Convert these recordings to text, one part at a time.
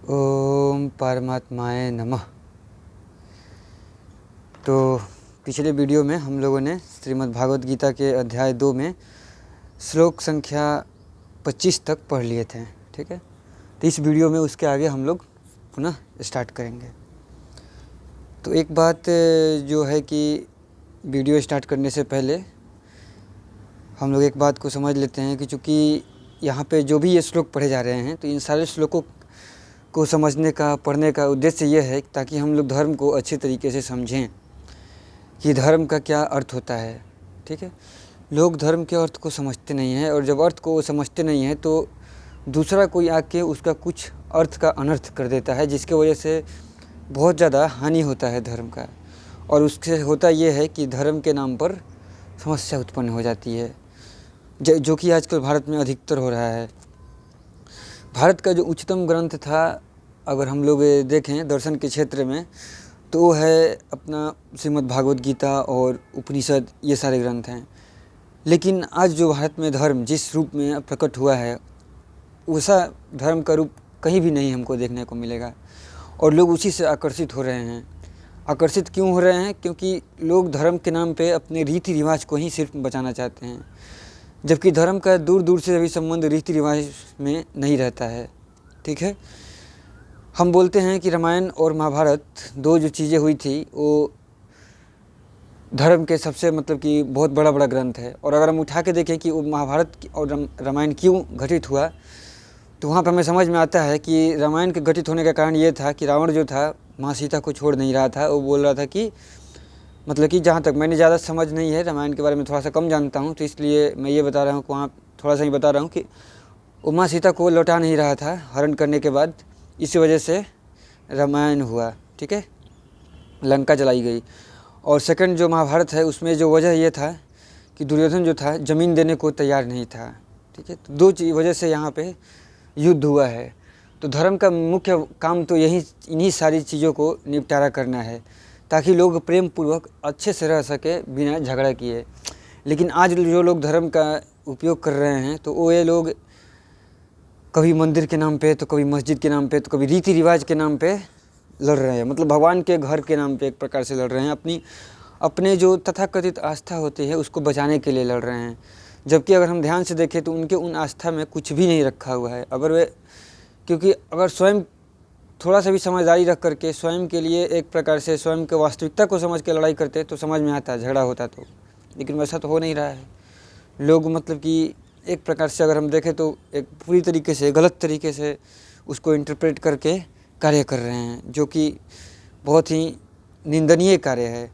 ओम परमात्माय नमः। तो पिछले वीडियो में हम लोगों ने श्रीमद् भागवत गीता के अध्याय 2 में श्लोक संख्या 25 तक पढ़ लिए थे। ठीक है, तो इस वीडियो में उसके आगे हम लोग पुनः स्टार्ट करेंगे। तो एक बात जो है कि वीडियो स्टार्ट करने से पहले हम लोग एक बात को समझ लेते हैं कि चूँकि यहाँ पे जो भी ये श्लोक पढ़े जा रहे हैं, तो इन सारे श्लोकों को समझने का, पढ़ने का उद्देश्य ये है ताकि हम लोग धर्म को अच्छे तरीके से समझें कि धर्म का क्या अर्थ होता है। ठीक है, लोग धर्म के अर्थ को समझते नहीं हैं, और जब अर्थ को समझते नहीं हैं तो दूसरा कोई आके उसका कुछ अर्थ का अनर्थ कर देता है, जिसके वजह से बहुत ज़्यादा हानि होता है धर्म का। और उससे होता ये है कि धर्म के नाम पर समस्या उत्पन्न हो जाती है, जो कि आजकल भारत में अधिकतर हो रहा है। भारत का जो उच्चतम ग्रंथ था, अगर हम लोग देखें दर्शन के क्षेत्र में, तो वो है अपना श्रीमद् भागवत गीता और उपनिषद, ये सारे ग्रंथ हैं। लेकिन आज जो भारत में धर्म जिस रूप में प्रकट हुआ है, वैसा धर्म का रूप कहीं भी नहीं हमको देखने को मिलेगा, और लोग उसी से आकर्षित हो रहे हैं। आकर्षित क्यों हो रहे हैं? क्योंकि लोग धर्म के नाम पे अपने रीति रिवाज को ही सिर्फ बचाना चाहते हैं, जबकि धर्म का दूर दूर से भी संबंध रीति रिवाज में नहीं रहता है। ठीक है, हम बोलते हैं कि रामायण और महाभारत दो जो चीज़ें हुई थी वो धर्म के सबसे कि बहुत बड़ा ग्रंथ है। और अगर हम उठा के देखें कि वो महाभारत और रामायण क्यों घटित हुआ, तो वहाँ पर हमें समझ में आता है कि रामायण के घटित होने का कारण ये था कि रावण जो था माँ सीता को छोड़ नहीं रहा था। वो बोल रहा था कि कि जहाँ तक मैंने ज़्यादा समझ नहीं है, रामायण के बारे में थोड़ा सा कम जानता हूँ, तो इसलिए मैं ये बता रहा हूँ, वहाँ थोड़ा सा ही बता रहा हूँ कि वो माँ सीता को लौटा नहीं रहा था हरण करने के बाद। इसी वजह से रामायण हुआ। ठीक है, लंका जलाई गई। और सेकंड जो महाभारत है, उसमें जो वजह ये था कि दुर्योधन जो था ज़मीन देने को तैयार नहीं था। ठीक है, तो दो वजह से यहाँ पे युद्ध हुआ है। तो धर्म का मुख्य काम तो इन्हीं सारी चीज़ों को निपटारा करना है, ताकि लोग प्रेम पूर्वक अच्छे से रह सके बिना झगड़ा किए। लेकिन आज जो लोग धर्म का उपयोग कर रहे हैं, तो वो ये लोग कभी मंदिर के नाम पे, तो कभी मस्जिद के नाम पे, तो कभी रीति रिवाज के नाम पे लड़ रहे हैं। भगवान के घर के नाम पे एक प्रकार से लड़ रहे हैं, अपने जो तथाकथित आस्था होती है उसको बचाने के लिए लड़ रहे हैं। जबकि अगर हम ध्यान से देखें तो उनके उन आस्था में कुछ भी नहीं रखा हुआ है। क्योंकि अगर स्वयं थोड़ा सा भी समझदारी रख करके स्वयं के लिए एक प्रकार से स्वयं के वास्तविकता को समझ के लड़ाई करते तो समझ में आता, झगड़ा होता तो। लेकिन वैसा तो हो नहीं रहा है। लोग कि एक प्रकार से अगर हम देखें तो एक पूरी तरीके से गलत तरीके से उसको इंटरप्रेट करके कार्य कर रहे हैं, जो कि बहुत ही निंदनीय कार्य है।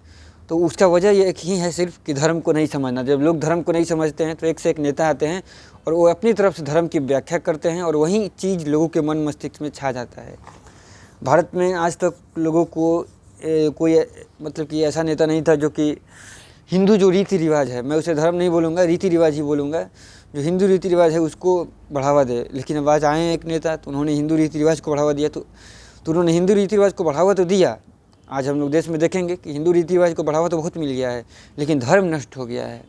तो उसका वजह ये एक ही है सिर्फ कि धर्म को नहीं समझना। जब लोग धर्म को नहीं समझते हैं तो एक से एक नेता आते हैं और वो अपनी तरफ से धर्म की व्याख्या करते हैं, और वही चीज़ लोगों के मन मस्तिष्क में छा जाता है। भारत में आज तक लोगों को कोई कि ऐसा नेता नहीं था जो कि हिंदू जो रीति रिवाज है, मैं उसे धर्म नहीं बोलूँगा, रीति रिवाज ही बोलूँगा, जो हिंदू रीति रिवाज है उसको बढ़ावा दे। लेकिन अब आज आए हैं एक नेता, तो उन्होंने हिंदू रीति रिवाज को बढ़ावा दिया। तो उन्होंने हिंदू रीति रिवाज को बढ़ावा तो दिया। आज हम लोग देश में देखेंगे कि हिंदू रीति रिवाज को बढ़ावा तो बहुत मिल गया है, लेकिन धर्म नष्ट हो गया है।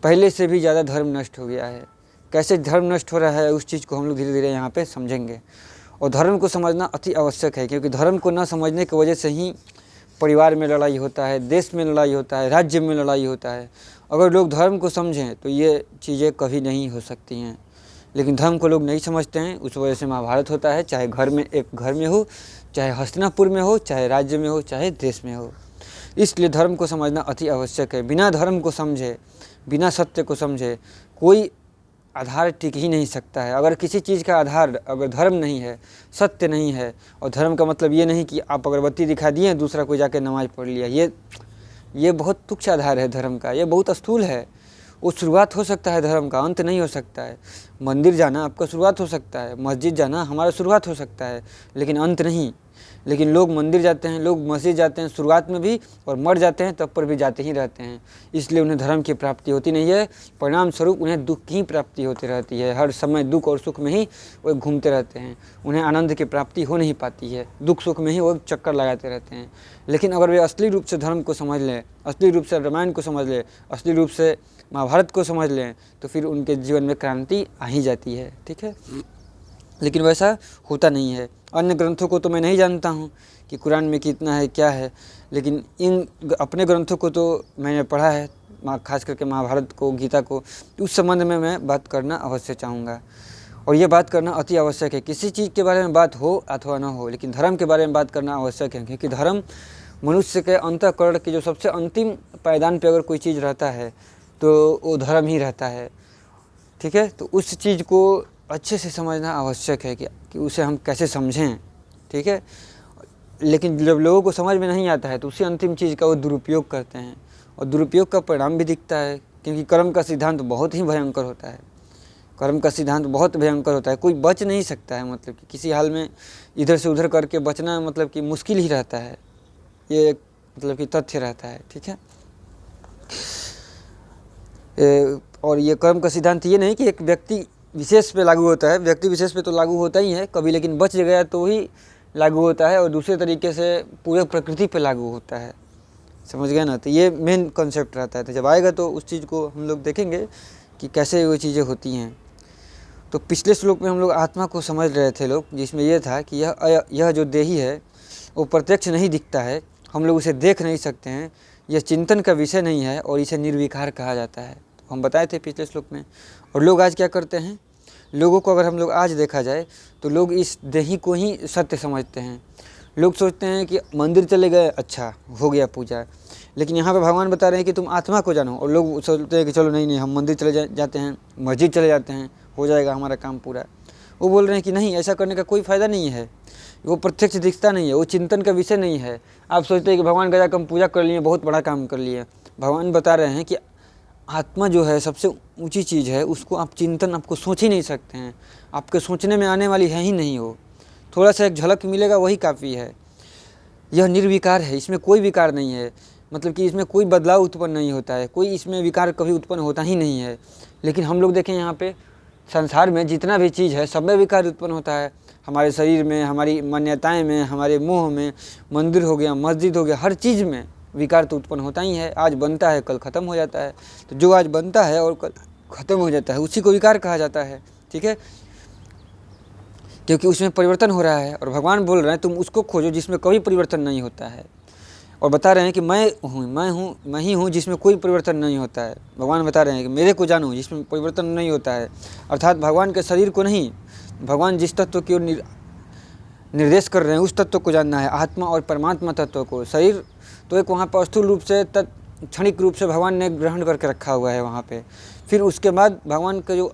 पहले से भी ज़्यादा धर्म नष्ट हो गया है। कैसे धर्म नष्ट हो रहा है, उस चीज़ को हम लोग धीरे धीरे यहाँ पे समझेंगे। और धर्म को समझना अति आवश्यक है, क्योंकि धर्म को न समझने की वजह से ही परिवार में लड़ाई होता है, देश में लड़ाई होता है, राज्य में लड़ाई होता है। अगर लोग धर्म को समझें तो ये चीज़ें कभी नहीं हो सकती हैं। लेकिन धर्म को लोग नहीं समझते हैं, उस वजह से महाभारत होता है, चाहे एक घर में हो, चाहे हस्तिनापुर में हो, चाहे राज्य में हो, चाहे देश में हो। इसलिए धर्म को समझना अति आवश्यक है। बिना धर्म को समझे, बिना सत्य को समझे कोई आधार टिक ही नहीं सकता है। अगर किसी चीज़ का आधार अगर धर्म नहीं है, सत्य नहीं है, और धर्म का मतलब ये नहीं कि आप अगरबत्ती दिखा दिए, दूसरा कोई जाकर नमाज़ पढ़ लिया, ये बहुत तुच्छ आधार है धर्म का, ये बहुत स्थूल है। वो शुरुआत हो सकता है धर्म का, अंत नहीं हो सकता है। मंदिर जाना आपका शुरुआत हो सकता है, मस्जिद जाना हमारा शुरुआत हो सकता है, लेकिन अंत नहीं। लेकिन लोग मंदिर जाते हैं, लोग मस्जिद जाते हैं शुरुआत में भी, और मर जाते हैं तब पर भी जाते ही रहते हैं। इसलिए उन्हें धर्म की प्राप्ति होती नहीं है। परिणाम स्वरूप उन्हें दुख की प्राप्ति होती रहती है। हर समय दुख और सुख में ही वो घूमते रहते हैं, उन्हें आनंद की प्राप्ति हो नहीं पाती है। दुख सुख में ही वो चक्कर लगाते रहते हैं। लेकिन अगर वे असली रूप से धर्म को समझ लें, असली रूप से रामायण को समझ लें, असली रूप से महाभारत को समझ लें, तो फिर उनके जीवन में क्रांति आ ही जाती है। ठीक है, लेकिन वैसा होता नहीं है। अन्य ग्रंथों को तो मैं नहीं जानता हूँ कि कुरान में कितना है क्या है, लेकिन इन अपने ग्रंथों को तो मैंने पढ़ा है, खास करके महाभारत को, गीता को। उस संबंध में मैं बात करना अवश्य चाहूँगा, और ये बात करना अति आवश्यक है। किसी चीज़ के बारे में बात हो अथवा न हो, लेकिन धर्म के बारे में बात करना आवश्यक है, क्योंकि धर्म मनुष्य के अंतःकरण की जो सबसे अंतिम पायदान पे अगर कोई चीज़ रहता है तो वो धर्म ही रहता है। ठीक है, तो उस चीज़ को अच्छे से समझना आवश्यक है कि उसे हम कैसे समझें। ठीक है, लेकिन जब लोगों को समझ में नहीं आता है तो उसी अंतिम चीज़ का वो दुरुपयोग करते हैं, और दुरुपयोग का परिणाम भी दिखता है, क्योंकि कर्म का सिद्धांत बहुत ही भयंकर होता है। कर्म का सिद्धांत बहुत भयंकर होता है, कोई बच नहीं सकता है, मतलब कि किसी हाल में इधर से उधर करके बचना मतलब कि मुश्किल ही रहता है, ये मतलब कि तथ्य रहता है। ठीक है, और ये कर्म का सिद्धांत ये नहीं कि एक व्यक्ति विशेष पे लागू होता है, व्यक्ति विशेष पे तो लागू होता ही है कभी, लेकिन बच गया तो ही लागू होता है, और दूसरे तरीके से पूरे प्रकृति पे लागू होता है। समझ गए ना, तो ये मेन कॉन्सेप्ट रहता है। तो जब आएगा तो उस चीज़ को हम लोग देखेंगे कि कैसे वो चीज़ें होती हैं। तो पिछले श्लोक में हम लोग आत्मा को समझ रहे थे लोग, जिसमें यह था कि यह जो देही है वो प्रत्यक्ष नहीं दिखता है, हम लोग उसे देख नहीं सकते हैं, यह चिंतन का विषय नहीं है, और इसे निर्विकार कहा जाता है। तो हम बताए थे पिछले श्लोक में। और लोग आज क्या करते हैं, लोगों को अगर हम लोग आज देखा जाए तो लोग इस देही को ही सत्य समझते हैं। लोग सोचते हैं कि मंदिर चले गए, अच्छा हो गया पूजा, लेकिन यहाँ पे भगवान बता रहे हैं कि तुम आत्मा को जानो, और लोग सोचते हैं कि चलो नहीं हम मंदिर चले जाते हैं, मस्जिद चले जाते हैं, हो जाएगा हमारा काम पूरा। वो बोल रहे हैं कि नहीं, ऐसा करने का कोई फ़ायदा नहीं है, वो प्रत्यक्ष दिखता नहीं है, वो चिंतन का विषय नहीं है। आप सोचते हैं कि भगवान का जाकर हम पूजा कर लिए, बहुत बड़ा काम कर लिए। भगवान बता रहे हैं कि आत्मा जो है सबसे ऊंची चीज़ है, उसको आप चिंतन आपको सोच ही नहीं सकते हैं, आपके सोचने में आने वाली है ही नहीं। हो थोड़ा सा एक झलक मिलेगा वही काफ़ी है। यह निर्विकार है, इसमें कोई विकार नहीं है, मतलब कि इसमें कोई बदलाव उत्पन्न नहीं होता है, कोई इसमें विकार कभी उत्पन्न होता ही नहीं है। लेकिन हम लोग देखें यहाँ पे संसार में जितना भी चीज़ है सब में विकार उत्पन्न होता है, हमारे शरीर में, हमारी मान्यताएं में, हमारे मोह में, मंदिर हो गया, मस्जिद हो गया, हर चीज़ में विकार तो उत्पन्न होता ही है। आज बनता है कल ख़त्म हो जाता है, तो जो आज बनता है और कल ख़त्म हो जाता है उसी को विकार कहा जाता है। ठीक है, क्योंकि उसमें परिवर्तन हो रहा है, और भगवान बोल रहे हैं तुम उसको खोजो जिसमें कभी परिवर्तन नहीं होता है, और बता रहे हैं कि मैं ही हूँ जिसमें कोई परिवर्तन नहीं होता है। भगवान बता रहे हैं कि मेरे को जानो जिसमें परिवर्तन नहीं होता है, अर्थात भगवान के शरीर को नहीं, भगवान जिस तत्व की ओर निर्देश कर रहे हैं उस तत्व को जानना है, आत्मा और परमात्मा तत्व को। शरीर तो एक वहाँ पर स्थूल रूप से क्षणिक रूप से भगवान ने ग्रहण करके रखा हुआ है वहाँ पे। फिर उसके बाद भगवान का जो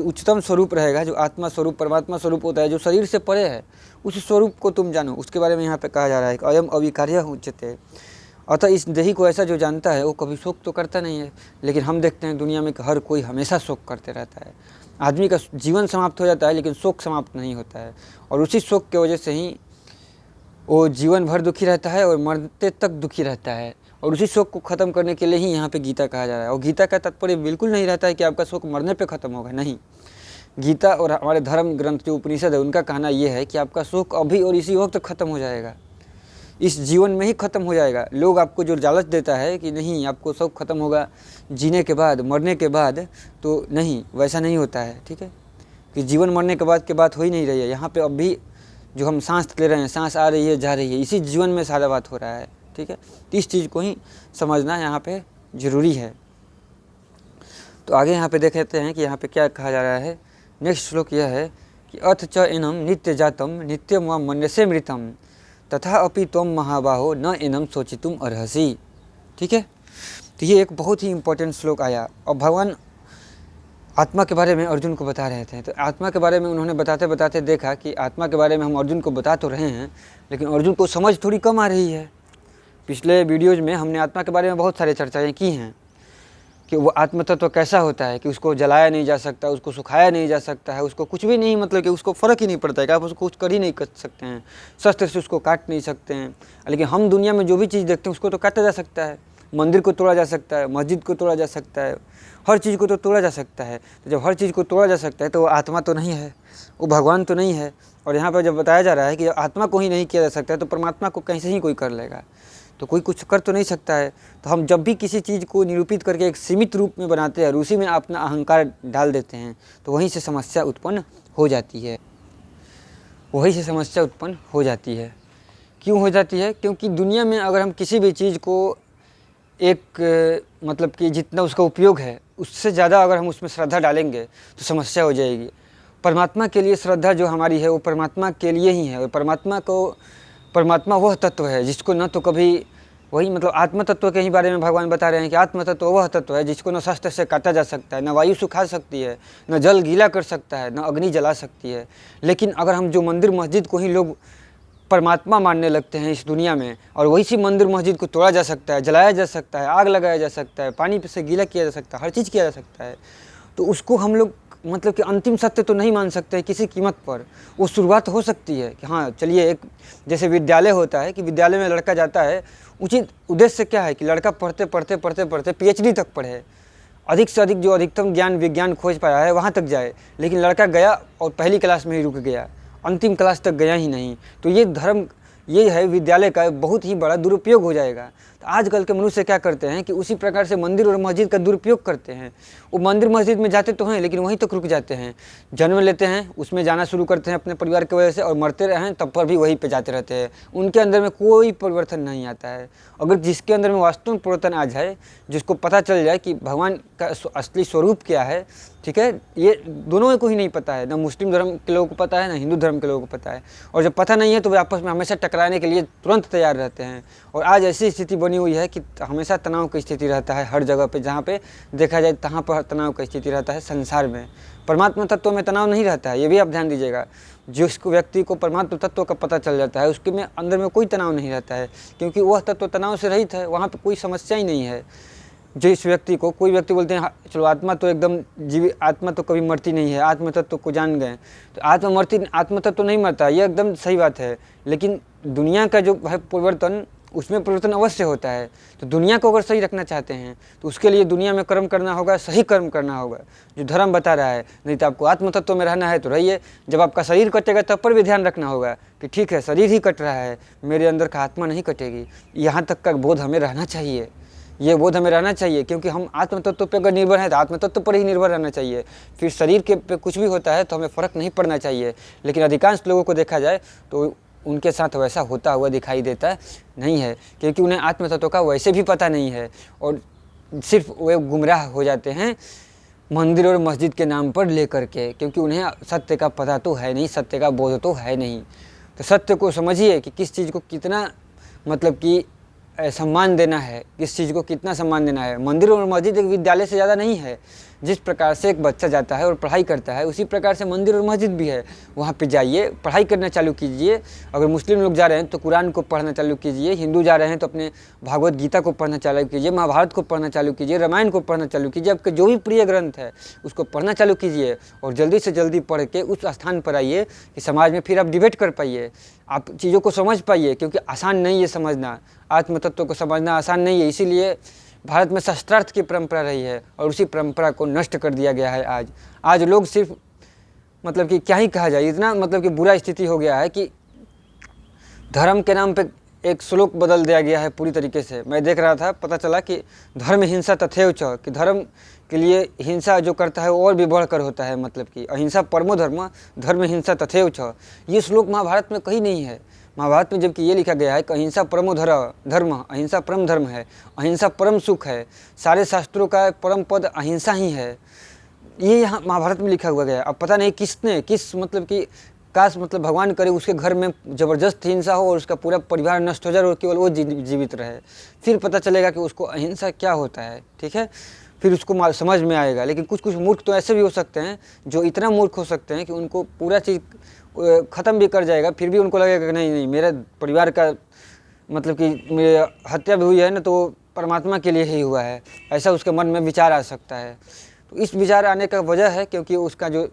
उच्चतम स्वरूप रहेगा, जो आत्मा स्वरूप परमात्मा स्वरूप होता है, जो शरीर से परे है, उस स्वरूप को तुम जानो, उसके बारे में यहाँ पे कहा जा रहा है कि अयम अविकार्य उच्यते। अतः इस देही को ऐसा जो जानता है वो कभी शोक तो करता नहीं है, लेकिन हम देखते हैं दुनिया में कि हर कोई हमेशा शोक करते रहता है। आदमी का जीवन समाप्त हो जाता है लेकिन शोक समाप्त नहीं होता है, और उसी शोक की वजह से ही वो जीवन भर दुखी रहता है और मरते तक दुखी रहता है, और उसी शोक को ख़त्म करने के लिए ही यहाँ पे गीता कहा जा रहा है। और गीता का तात्पर्य बिल्कुल नहीं रहता है कि आपका शोक मरने पे ख़त्म होगा, नहीं। गीता और हमारे धर्म ग्रंथ जो उपनिषद है उनका कहना यह है कि आपका शोक अभी और इसी वक्त ख़त्म हो जाएगा, इस जीवन में ही ख़त्म हो जाएगा। लोग आपको जो लालच देता है कि नहीं आपको शोक ख़त्म होगा जीने के बाद, मरने के बाद, तो नहीं, वैसा नहीं होता है। ठीक है, कि जीवन मरने के बाद की बात हो ही नहीं रही है। यहाँ पे अभी जो हम सांस ले रहे हैं, सांस आ रही है जा रही है, इसी जीवन में सारा बात हो रहा है। ठीक है, तो इस चीज़ को ही समझना यहाँ पे ज़रूरी है। तो आगे यहाँ पे देख लेते हैं कि यहाँ पे क्या कहा जा रहा है। नेक्स्ट श्लोक यह है कि अथ च एनम नित्य जातम नित्यम व मन्यसे मृतम तथा अपि त्वम महाबाहो न एनम सोचितुम अर्हसि। ठीक है, तो ये एक बहुत ही इम्पोर्टेंट श्लोक आया, और भगवान आत्मा के बारे में अर्जुन को बता रहे थे। तो आत्मा के बारे में उन्होंने बताते बताते देखा कि आत्मा के बारे में हम अर्जुन को बता तो रहे हैं, लेकिन अर्जुन को समझ थोड़ी कम आ रही है। पिछले वीडियोज़ में हमने आत्मा के बारे में बहुत सारी चर्चाएँ की हैं कि वो आत्म तत्व कैसा होता है, कि उसको जलाया नहीं जा सकता, उसको सुखाया नहीं जा सकता है, उसको कुछ भी नहीं, मतलब कि उसको फ़र्क ही नहीं पड़ता है कि आप उसको कुछ कर ही नहीं कर सकते हैं, शस्त्र से उसको काट नहीं सकते हैं। लेकिन हम दुनिया में जो भी चीज़ देखते हैं उसको तो काटा जा सकता है, मंदिर को तोड़ा जा सकता है, मस्जिद को तोड़ा जा सकता है, हर चीज़ को तो तोड़ा जा सकता है। तो जब हर चीज़ को तोड़ा जा सकता है तो वो आत्मा तो नहीं है, वो भगवान तो नहीं है। और यहाँ पर जब बताया जा रहा है कि जब आत्मा को ही नहीं किया जा सकता है तो परमात्मा को कहीं से ही कोई कर लेगा, तो कोई कुछ कर तो नहीं सकता है। तो हम जब भी किसी चीज़ को निरूपित करके एक सीमित रूप में बनाते हैं और उसी में अपना अहंकार डाल देते हैं, तो वहीं से समस्या उत्पन्न हो जाती है। वही से समस्या उत्पन्न हो जाती है। क्यों हो जाती है? क्योंकि दुनिया में अगर हम किसी भी चीज़ को मतलब कि जितना उसका उपयोग है उससे ज़्यादा अगर हम उसमें श्रद्धा डालेंगे तो समस्या हो जाएगी। परमात्मा के लिए श्रद्धा जो हमारी है वो परमात्मा के लिए ही है। और परमात्मा वह तत्व है जिसको न तो कभी वही मतलब आत्म तत्व के ही बारे में भगवान बता रहे हैं कि आत्म तत्व वह तत्व है जिसको न शस्त्र से काटा जा सकता है, न वायु सुखा सकती है, न जल गीला कर सकता है, न अग्नि जला सकती है। लेकिन अगर हम जो मंदिर मस्जिद को ही लोग परमात्मा मानने लगते हैं इस दुनिया में, और वही सी मंदिर मस्जिद को तोड़ा जा सकता है, जलाया जा सकता है, आग लगाया जा सकता है, पानी से गीला किया जा सकता है, हर चीज़ किया जा सकता है, तो उसको हम लोग मतलब कि अंतिम सत्य तो नहीं मान सकते किसी कीमत पर। वो शुरुआत हो सकती है कि हाँ चलिए, एक जैसे विद्यालय होता है कि विद्यालय में लड़का जाता है, उचित उद्देश्य क्या है कि लड़का पढ़ते पढ़ते पढ़ते पढ़ते PhD तक पढ़े, अधिक से अधिक जो अधिकतम ज्ञान विज्ञान खोज पाया है वहाँ तक जाए। लेकिन लड़का गया और पहली क्लास में ही रुक गया, अंतिम क्लास तक गया ही नहीं, तो ये है विद्यालय का बहुत ही बड़ा दुरुपयोग हो जाएगा। तो आजकल के मनुष्य क्या करते हैं कि उसी प्रकार से मंदिर और मस्जिद का दुरुपयोग करते हैं। वो मंदिर मस्जिद में जाते तो हैं लेकिन वहीं तक रुक जाते हैं, जन्म लेते हैं उसमें जाना शुरू करते हैं अपने परिवार की वजह से, और मरते रहें तब पर भी वहीं पे जाते रहते हैं। उनके अंदर में कोई परिवर्तन नहीं आता है। अगर जिसके अंदर में वास्तव में परिवर्तन आ जाए, जिसको पता चल जाए कि भगवान का असली स्वरूप क्या है, ठीक है, ये दोनों को ही नहीं पता है, ना मुस्लिम धर्म के लोगों को पता है, ना हिंदू धर्म के लोगों को पता है। और जब पता नहीं है तो वे आपस में हमेशा टकराने के लिए तुरंत तैयार रहते हैं। और आज ऐसी स्थिति बनी हुई है कि हमेशा तनाव की स्थिति रहता है हर जगह पे, जहाँ पे देखा जाए तहाँ पर तनाव की स्थिति रहता है संसार में। परमात्मा तत्व में तनाव नहीं रहता है, ये भी आप ध्यान दीजिएगा। जिस व्यक्ति को परमात्मा तत्व का पता चल जाता है उसके में अंदर में कोई तनाव नहीं रहता है, क्योंकि वह तत्व तनाव से रहित है, वहाँ पर कोई समस्या ही नहीं है। जिस व्यक्ति को कोई व्यक्ति बोलते हैं चलो आत्मा तो एकदम आत्मा तो कभी मरती नहीं है, आत्म तत्व को जान गए, तो आत्म तत्व नहीं मरता, ये एकदम सही बात है। लेकिन दुनिया का जो है परिवर्तन, उसमें परिवर्तन अवश्य होता है। तो दुनिया को अगर सही रखना चाहते हैं तो उसके लिए दुनिया में कर्म करना होगा, सही कर्म करना होगा जो धर्म बता रहा है। नहीं तो आपको आत्म तत्व में रहना है तो रहिए, जब आपका शरीर कटेगा तब पर भी ध्यान रखना होगा कि ठीक है शरीर ही कट रहा है, मेरे अंदर का आत्मा नहीं कटेगी। यहाँ तक का बोध हमें रहना चाहिए, ये बोध हमें रहना चाहिए, क्योंकि हम आत्म तत्व पर अगर निर्भर हैं तो आत्म तत्व पर ही निर्भर रहना चाहिए। फिर शरीर के पे कुछ भी होता है तो हमें फ़र्क नहीं पड़ना चाहिए। लेकिन अधिकांश लोगों को देखा जाए तो उनके साथ वैसा होता हुआ दिखाई देता नहीं है, क्योंकि उन्हें आत्म तत्व का वैसे भी पता नहीं है और सिर्फ वे गुमराह हो जाते हैं मंदिर और मस्जिद के नाम पर लेकर के, क्योंकि उन्हें सत्य का पता तो है नहीं, सत्य का बोध तो है नहीं। तो सत्य को समझिए कि किस चीज़ को कितना मतलब कि सम्मान देना है, किस चीज़ को कितना सम्मान देना है। मंदिर और मस्जिद एक विद्यालय से ज़्यादा नहीं है। जिस प्रकार से एक बच्चा जाता है और पढ़ाई करता है, उसी प्रकार से मंदिर और मस्जिद भी है। वहाँ पे जाइए, पढ़ाई करना चालू कीजिए। अगर मुस्लिम लोग जा रहे हैं तो कुरान को पढ़ना चालू कीजिए, हिंदू जा रहे हैं तो अपने भागवत गीता को पढ़ना चालू कीजिए, महाभारत को पढ़ना चालू कीजिए, रामायण को पढ़ना चालू कीजिए। आपके जो भी प्रिय ग्रंथ है उसको पढ़ना चालू कीजिए और जल्दी से जल्दी पढ़ के उस स्थान पर आइए कि समाज में फिर आप डिबेट कर पाइए, आप चीज़ों को समझ पाइए, क्योंकि आसान नहीं है समझना, आत्म तत्व को समझना आसान नहीं है। इसीलिए भारत में शास्त्रार्थ की परंपरा रही है और उसी परंपरा को नष्ट कर दिया गया है। आज लोग सिर्फ मतलब कि क्या ही कहा जाए, इतना मतलब कि बुरा स्थिति हो गया है कि धर्म के नाम पे एक श्लोक बदल दिया गया है पूरी तरीके से। मैं देख रहा था, पता चला कि धर्म हिंसा तथैव च, कि धर्म के लिए हिंसा जो करता है वो और भी बढ़कर होता है, मतलब कि अहिंसा परमो धर्म, धर्म हिंसा तथैव च। ये श्लोक महाभारत में कहीं नहीं है। महाभारत में जबकि ये लिखा गया है कि अहिंसा परमो धर्म, अहिंसा परम धर्म है, अहिंसा परम सुख है, सारे शास्त्रों का परम पद अहिंसा ही है, ये यहाँ महाभारत में लिखा हुआ गया। अब पता नहीं किसने किस मतलब कि काश मतलब भगवान करे उसके घर में ज़बरदस्त हिंसा हो और उसका पूरा परिवार नष्ट हो जाए और केवल वो जीवित रहे, फिर पता चलेगा कि उसको अहिंसा क्या होता है। ठीक है, फिर उसको समझ में आएगा। लेकिन कुछ मूर्ख तो ऐसे भी हो सकते हैं जो इतना मूर्ख हो सकते हैं कि उनको पूरा चीज़ ख़त्म भी कर जाएगा, फिर भी उनको लगेगा कि नहीं मेरे परिवार का मतलब कि मेरे हत्या भी हुई है ना तो परमात्मा के लिए ही हुआ है, ऐसा उसके मन में विचार आ सकता है। तो इस विचार आने का वजह है क्योंकि उसका जो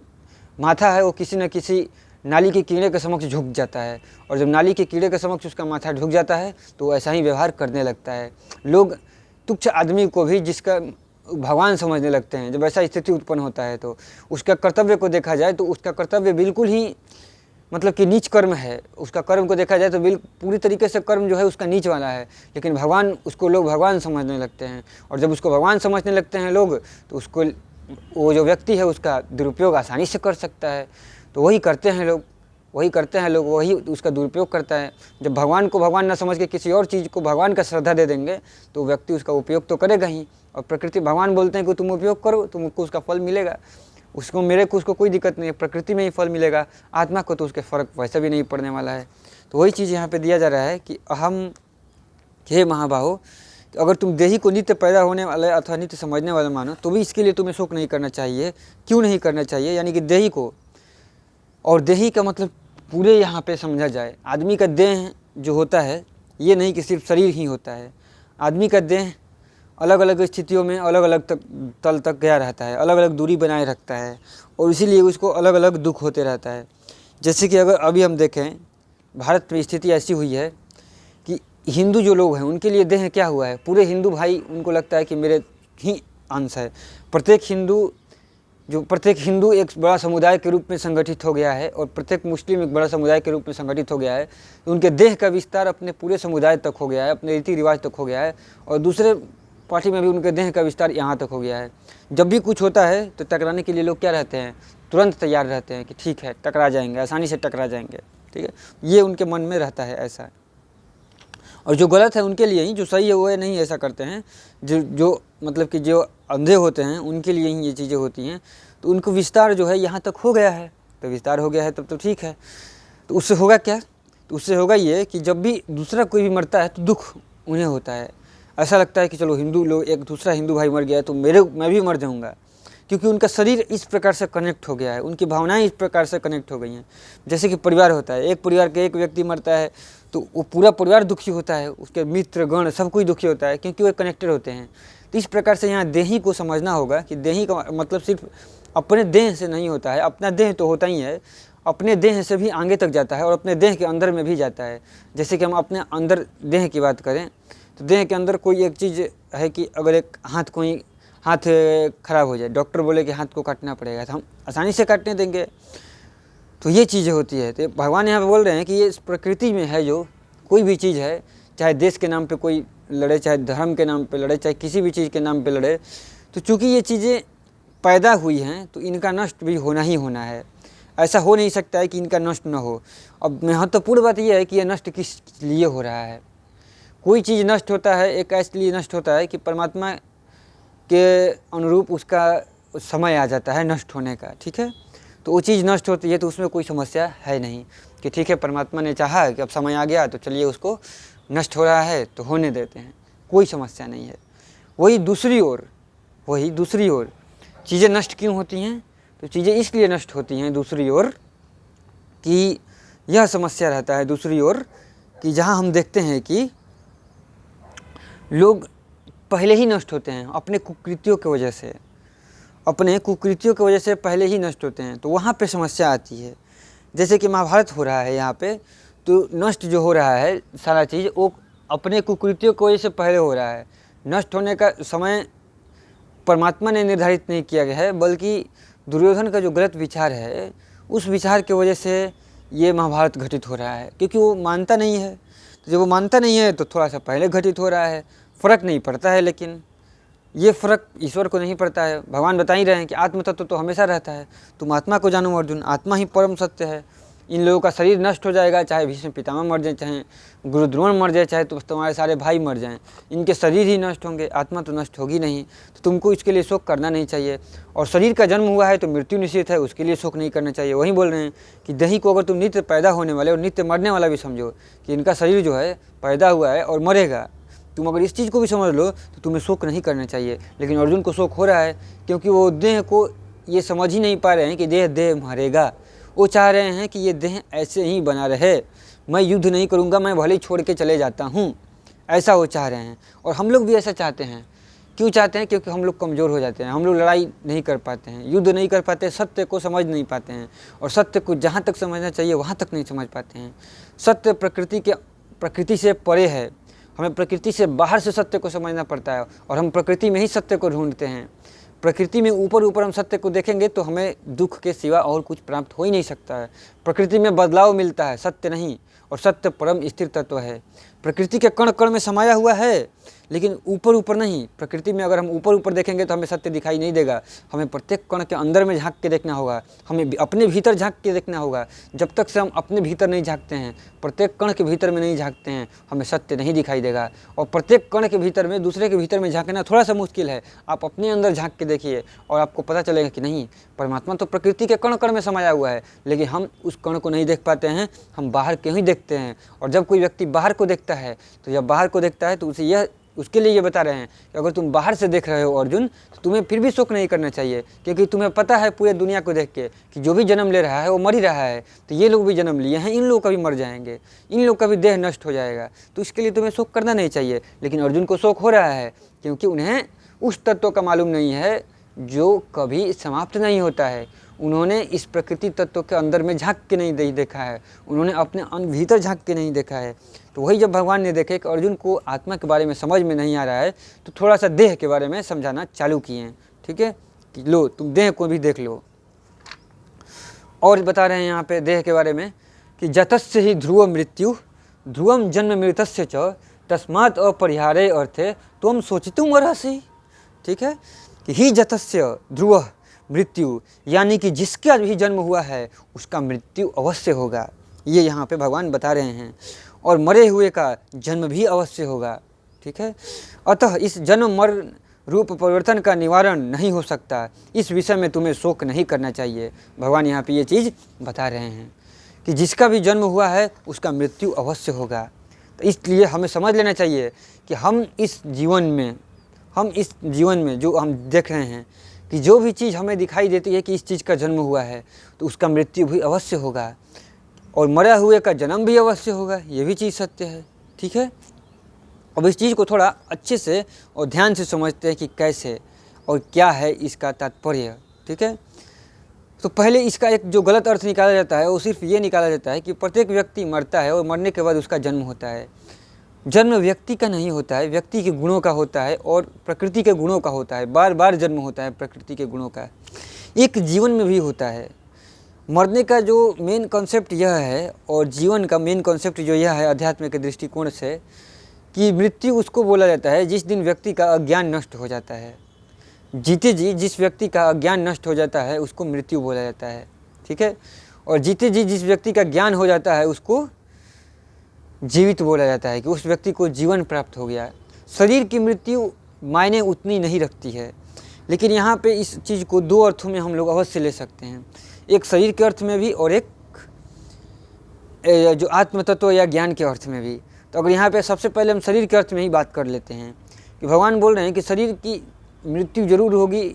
माथा है वो किसी न किसी नाली के कीड़े के समक्ष झुक जाता है, और जब नाली के कीड़े के समक्ष उसका माथा झुक जाता है तो ऐसा ही व्यवहार करने लगता है। लोग तुच्छ आदमी को भी जिसका भगवान समझने लगते हैं। जब ऐसा स्थिति उत्पन्न होता है तो उसका कर्तव्य को देखा जाए तो उसका कर्तव्य बिल्कुल ही मतलब कि नीच कर्म है। उसका कर्म को देखा जाए तो पूरी तरीके से कर्म जो है उसका नीच वाला है, लेकिन लोग भगवान समझने लगते हैं। और जब उसको भगवान समझने लगते हैं लोग तो उसको वो जो व्यक्ति है उसका दुरुपयोग आसानी से कर सकता है। तो वही करते हैं लोग, वही करते हैं लोग, वही उसका दुरुपयोग करता है। जब भगवान को भगवान न समझ के किसी और चीज़ को भगवान का श्रद्धा दे देंगे तो व्यक्ति उसका उपयोग तो करेगा ही। और प्रकृति भगवान बोलते हैं कि तुम उपयोग करो, तुमको उसका फल मिलेगा, उसको मेरे को उसको कोई दिक्कत नहीं है, प्रकृति में ही फल मिलेगा, आत्मा को तो उसके फ़र्क वैसे भी नहीं पड़ने वाला है। तो वही चीज़ यहाँ पे दिया जा रहा है कि अहम हे महाबाहो, अगर तुम देही को नित्य पैदा होने वाला अथवा नित्य समझने वाला मानो तो भी इसके लिए तुम्हें शोक नहीं करना चाहिए। क्यों नहीं करना चाहिए? यानी कि देही को, और देही का मतलब पूरे यहाँ पे समझा जाए, आदमी का देह जो होता है ये नहीं कि सिर्फ शरीर ही होता है। आदमी का देह अलग अलग स्थितियों में अलग अलग तल तक गया रहता है, अलग अलग दूरी बनाए रखता है, और इसीलिए उसको अलग अलग दुख होते रहता है। जैसे कि अगर अभी हम देखें, भारत में स्थिति ऐसी हुई है कि हिंदू जो लोग हैं उनके लिए देह क्या हुआ है, पूरे हिंदू भाई उनको लगता है कि मेरे ही अंश है। प्रत्येक हिंदू एक बड़ा समुदाय के रूप में संगठित हो गया है, और प्रत्येक मुस्लिम एक बड़ा समुदाय के रूप में संगठित हो गया है। तो उनके देह का विस्तार अपने पूरे समुदाय तक हो गया है, अपने रीति रिवाज तक हो गया है, और दूसरे पार्टी में भी उनके देह का विस्तार यहाँ तक हो गया है। जब भी कुछ होता है तो टकराने के लिए लोग क्या रहते हैं, तुरंत तैयार रहते हैं कि ठीक है टकरा जाएंगे, आसानी से टकरा जाएंगे, ठीक है, ये उनके मन में रहता है ऐसा। और जो गलत है उनके लिए ही, जो सही है वो नहीं ऐसा करते हैं। जो मतलब कि जो अंधे होते हैं उनके लिए ही ये चीज़ें होती हैं। तो उनको विस्तार जो है यहाँ तक हो गया है, तो विस्तार हो गया है तब तो ठीक है। तो उससे होगा क्या? तो उससे होगा ये कि जब भी दूसरा कोई भी मरता है तो दुख उन्हें होता है। ऐसा लगता है कि चलो हिंदू लोग, एक दूसरा हिंदू भाई मर गया है तो मैं भी मर जाऊँगा, क्योंकि उनका शरीर इस प्रकार से कनेक्ट हो गया है, उनकी भावनाएं इस प्रकार से कनेक्ट हो गई हैं। जैसे कि परिवार होता है, एक परिवार के एक व्यक्ति मरता है तो वो पूरा परिवार दुखी होता है, उसके मित्र गण सब कोई दुखी होता है, क्योंकि वो कनेक्टेड होते हैं। तो इस प्रकार से यहाँ देही को समझना होगा कि देही का मतलब सिर्फ अपने देह से नहीं होता है, अपना देह तो होता ही है, अपने देह से भी आगे तक जाता है और अपने देह के अंदर में भी जाता है। जैसे कि हम अपने अंदर देह की बात करें तो देह के अंदर कोई एक चीज़ है कि अगर एक हाथ खराब हो जाए, डॉक्टर बोले कि हाथ को काटना पड़ेगा, तो हम आसानी से काटने देंगे। तो ये चीज़ें होती है। तो भगवान यहाँ पे बोल रहे हैं कि ये इस प्रकृति में है, जो कोई भी चीज़ है, चाहे देश के नाम पे कोई लड़े, चाहे धर्म के नाम पे लड़े, चाहे किसी भी चीज़ के नाम पे लड़े, तो चूँकि ये चीज़ें पैदा हुई हैं तो इनका नष्ट भी होना ही होना है। ऐसा हो नहीं सकता है कि इनका नष्ट न हो। अब महत्वपूर्ण बात यह है कि यह नष्ट किस लिए हो रहा है। कोई चीज़ नष्ट होता है एक ऐसे लिए नष्ट होता है कि परमात्मा के अनुरूप उसका समय आ जाता है नष्ट होने का, ठीक है। तो वो चीज़ नष्ट होती है तो उसमें कोई समस्या है नहीं कि ठीक है परमात्मा ने चाहा कि अब समय आ गया तो चलिए उसको नष्ट हो रहा है तो होने देते हैं, कोई समस्या नहीं है। वही दूसरी ओर चीज़ें नष्ट क्यों होती हैं? तो चीज़ें इसलिए नष्ट होती हैं दूसरी ओर कि यह समस्या रहता है दूसरी ओर कि जहाँ हम देखते हैं कि लोग पहले ही नष्ट होते हैं अपने कुकृत्यों की वजह से, पहले ही नष्ट होते हैं, तो वहाँ पे समस्या आती है। जैसे कि महाभारत हो रहा है यहाँ पे, तो नष्ट जो हो रहा है सारा चीज़ वो अपने कुकृत्यों की वजह से पहले हो रहा है। नष्ट होने का समय परमात्मा ने निर्धारित नहीं किया गया है, बल्कि दुर्योधन का जो गलत विचार है उस विचार की वजह से ये महाभारत घटित हो रहा है, क्योंकि वो मानता नहीं है। तो जब वो मानता नहीं है तो थोड़ा सा पहले घटित हो रहा है, फ़र्क नहीं पड़ता है। लेकिन ये फ़र्क ईश्वर को नहीं पड़ता है। भगवान बता ही रहे हैं कि आत्म तत्व तो हमेशा रहता है, तुम आत्मा को जानो अर्जुन, आत्मा ही परम सत्य है। इन लोगों का शरीर नष्ट हो जाएगा, चाहे भीष्म पितामह मर जाए, चाहे गुरु द्रोण मर जाए, चाहे तो तुम्हारे सारे भाई मर जाएं, इनके शरीर ही नष्ट होंगे, आत्मा तो नष्ट होगी नहीं। तो तुमको इसके लिए शोक करना नहीं चाहिए। और शरीर का जन्म हुआ है तो मृत्यु निश्चित है, उसके लिए शोक नहीं करना चाहिए। वहीं बोल रहे हैं कि दही को अगर तुम नित्य पैदा होने वाले और नित्य मरने वाला भी समझो कि इनका शरीर जो है पैदा हुआ है और मरेगा, तुम अगर इस चीज़ को भी समझ लो तो तुम्हें शोक नहीं करना चाहिए। लेकिन अर्जुन को शोक हो रहा है क्योंकि वो देह को ये समझ ही नहीं पा रहे हैं कि देह मरेगा। वो चाह रहे हैं कि ये देह ऐसे ही बना रहे, मैं युद्ध नहीं करूँगा, मैं भले ही छोड़ के चले जाता हूँ, ऐसा वो चाह रहे हैं। और हम लोग भी ऐसा चाहते हैं। क्यों चाहते हैं? क्योंकि हम लोग कमज़ोर हो जाते हैं, हम लोग लड़ाई नहीं कर पाते हैं, युद्ध नहीं कर पाते, सत्य को समझ नहीं पाते हैं, और सत्य को जहाँ तक समझना चाहिए वहाँ तक नहीं समझ पाते हैं। सत्य प्रकृति से परे है, हमें प्रकृति से बाहर से सत्य को समझना पड़ता है, और हम प्रकृति में ही सत्य को ढूंढते हैं। प्रकृति में ऊपर हम सत्य को देखेंगे तो हमें दुख के सिवा और कुछ प्राप्त हो ही नहीं सकता है। प्रकृति में बदलाव मिलता है, सत्य नहीं, और सत्य परम स्थिर तत्व है। प्रकृति के कण कण में समाया हुआ है, लेकिन ऊपर ऊपर नहीं। प्रकृति में अगर हम ऊपर ऊपर देखेंगे तो हमें सत्य दिखाई नहीं देगा। हमें प्रत्येक कण के अंदर में झांक के देखना होगा, हमें अपने भीतर झांक के देखना होगा। जब तक से हम अपने भीतर नहीं झांकते हैं, प्रत्येक कण के भीतर में नहीं झांकते हैं, हमें सत्य नहीं दिखाई देगा। और प्रत्येक कण के भीतर में, दूसरे के भीतर में झांकना थोड़ा सा मुश्किल है। आप अपने अंदर झांक के देखिए और आपको पता चलेगा कि नहीं, परमात्मा तो प्रकृति के कण कण में समाया हुआ है, लेकिन हम उस कण को नहीं देख पाते हैं, हम बाहर के ही देखते हैं। और जब कोई व्यक्ति बाहर को देखता है, तो जब बाहर को देखता है तो उसके लिए ये बता रहे हैं कि अगर तुम बाहर से देख रहे हो अर्जुन, तो तुम्हें फिर भी शोक नहीं करना चाहिए, क्योंकि तुम्हें पता है पूरे दुनिया को देख के कि जो भी जन्म ले रहा है वो मर ही रहा है। तो ये लोग भी जन्म लिए हैं, इन लोग का भी मर जाएंगे, इन लोग का भी देह नष्ट हो जाएगा, तो इसके लिए तुम्हें शोक करना नहीं चाहिए। लेकिन अर्जुन को शोक हो रहा है, क्योंकि उन्हें उस तत्व का मालूम नहीं है जो कभी समाप्त नहीं होता है। उन्होंने इस प्रकृति तत्व के अंदर में झांक के नहीं देखा है, उन्होंने अपने भीतर झांक के नहीं देखा है। तो वही जब भगवान ने देखे कि अर्जुन को आत्मा के बारे में समझ में नहीं आ रहा है, तो थोड़ा सा देह के बारे में समझाना चालू किए हैं। ठीक है, कि लो तुम देह को भी देख लो। और बता रहे हैं यहाँ पे देह के बारे में कि जतस्य ही ध्रुव मृत्यु ध्रुवम जन्म मृतस्य च तस्मात् अपरिहारे अर्थे त्वं शोचितुम अर्हसि। ठीक है, कि ही जतस्य ध्रुव मृत्यु, यानी कि जिसका भी जन्म हुआ है उसका मृत्यु अवश्य होगा, ये यहाँ पे भगवान बता रहे हैं। और मरे हुए का जन्म भी अवश्य होगा। ठीक है, अतः इस जन्म मरण रूप परिवर्तन का निवारण नहीं हो सकता, इस विषय में तुम्हें शोक नहीं करना चाहिए। भगवान यहाँ पे ये चीज़ बता रहे हैं कि जिसका भी जन्म हुआ है उसका मृत्यु अवश्य होगा। तो इसलिए हमें समझ लेना चाहिए कि हम इस जीवन में जो हम देख रहे हैं कि जो भी चीज़ हमें दिखाई देती है कि इस चीज़ का जन्म हुआ है, तो उसका मृत्यु भी अवश्य होगा, और मरा हुए का जन्म भी अवश्य होगा, ये भी चीज़ सत्य है। ठीक है, अब इस चीज़ को थोड़ा अच्छे से और ध्यान से समझते हैं कि कैसे और क्या है इसका तात्पर्य। ठीक है, तो पहले इसका एक जो गलत अर्थ निकाला जाता है वो सिर्फ ये निकाला जाता है कि प्रत्येक व्यक्ति मरता है और मरने के बाद उसका जन्म होता है। जन्म व्यक्ति का नहीं होता है, व्यक्ति के गुणों का होता है और प्रकृति के गुणों का होता है। बार बार जन्म होता है प्रकृति के गुणों का, एक जीवन में भी होता है। मरने का जो मेन कॉन्सेप्ट यह है और जीवन का मेन कॉन्सेप्ट जो यह है अध्यात्म के दृष्टिकोण से, कि मृत्यु उसको बोला जाता है जिस दिन व्यक्ति का अज्ञान नष्ट हो जाता है। जीते जी जिस व्यक्ति का अज्ञान नष्ट हो जाता है उसको मृत्यु बोला जाता है। ठीक है, और जीते जी जिस व्यक्ति का ज्ञान हो जाता है उसको जीवित बोला जाता है, कि उस व्यक्ति को जीवन प्राप्त हो गया। शरीर की मृत्यु मायने उतनी नहीं रखती है, लेकिन यहाँ पे इस चीज़ को दो अर्थों में हम लोग अवश्य ले सकते हैं, एक शरीर के अर्थ में भी और एक जो आत्म तत्व या ज्ञान के अर्थ में भी। तो अगर यहाँ पे सबसे पहले हम शरीर के अर्थ में ही बात कर लेते हैं कि भगवान बोल रहे हैं कि शरीर की मृत्यु जरूर होगी,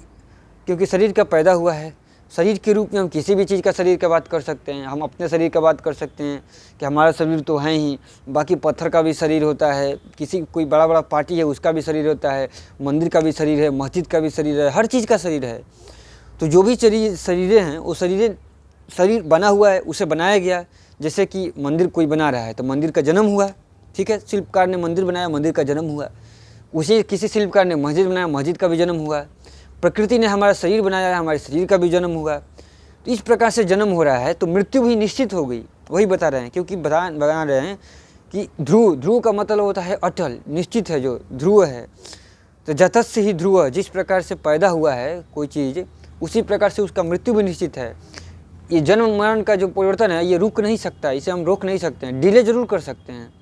क्योंकि शरीर का पैदा हुआ है। शरीर के रूप में हम किसी भी चीज़ का शरीर का बात कर सकते हैं, हम अपने शरीर का बात कर सकते हैं कि हमारा शरीर तो है ही, बाकी पत्थर का भी शरीर होता है, कोई बड़ा बड़ा पार्टी है उसका भी शरीर होता है, मंदिर का भी शरीर है, मस्जिद का भी शरीर है, हर चीज़ का शरीर है। तो जो भी शरीरें हैं वो शरीर बना हुआ है, उसे बनाया गया। जैसे कि मंदिर कोई बना रहा है तो मंदिर का जन्म हुआ। ठीक है, शिल्पकार ने मंदिर बनाया, मंदिर का जन्म हुआ। उसी किसी शिल्पकार ने मस्जिद बनाया, मस्जिद का भी जन्म हुआ। प्रकृति ने हमारा शरीर बनाया, हमारे शरीर का भी जन्म हुआ। तो इस प्रकार से जन्म हो रहा है, तो मृत्यु भी निश्चित हो गई। वही बता रहे हैं, क्योंकि बता रहे हैं कि ध्रुव का मतलब होता है अटल, निश्चित है जो ध्रुव है। तो जतस्य ही ध्रुव, जिस प्रकार से पैदा हुआ है कोई चीज़, उसी प्रकार से उसका मृत्यु भी निश्चित है। ये जन्म मरण का जो परिवर्तन है ये रुक नहीं सकता, इसे हम रोक नहीं सकते हैं। डिले जरूर कर सकते हैं,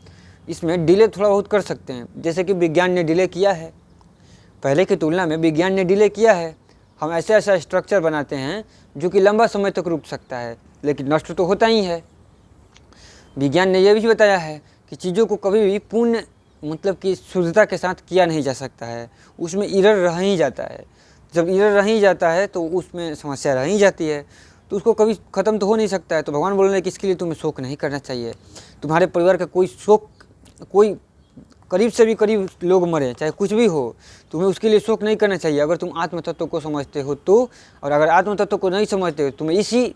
इसमें डिले थोड़ा बहुत कर सकते हैं, जैसे कि विज्ञान ने डिले किया है, पहले की तुलना में विज्ञान ने डिले किया है। हम ऐसा स्ट्रक्चर बनाते हैं जो कि लंबा समय तक रुक सकता है, लेकिन नष्ट तो होता ही है। विज्ञान ने यह भी बताया है कि चीज़ों को कभी भी पूर्ण मतलब कि शुद्धता के साथ किया नहीं जा सकता है, उसमें एरर रह ही जाता है। जब एरर रह ही जाता है तो उसमें समस्या रह ही जाती है, तो उसको कभी ख़त्म तो हो नहीं सकता है। तो भगवान बोल रहे हैं कि इसके लिए तुम्हें शोक नहीं करना चाहिए। तुम्हारे परिवार का कोई करीब से भी करीब लोग मरे, चाहे कुछ भी हो, तुम्हें उसके लिए शोक नहीं करना चाहिए, अगर तुम आत्म तत्व को समझते हो तो। और अगर आत्म तत्व को नहीं समझते हो, तुम्हें इसी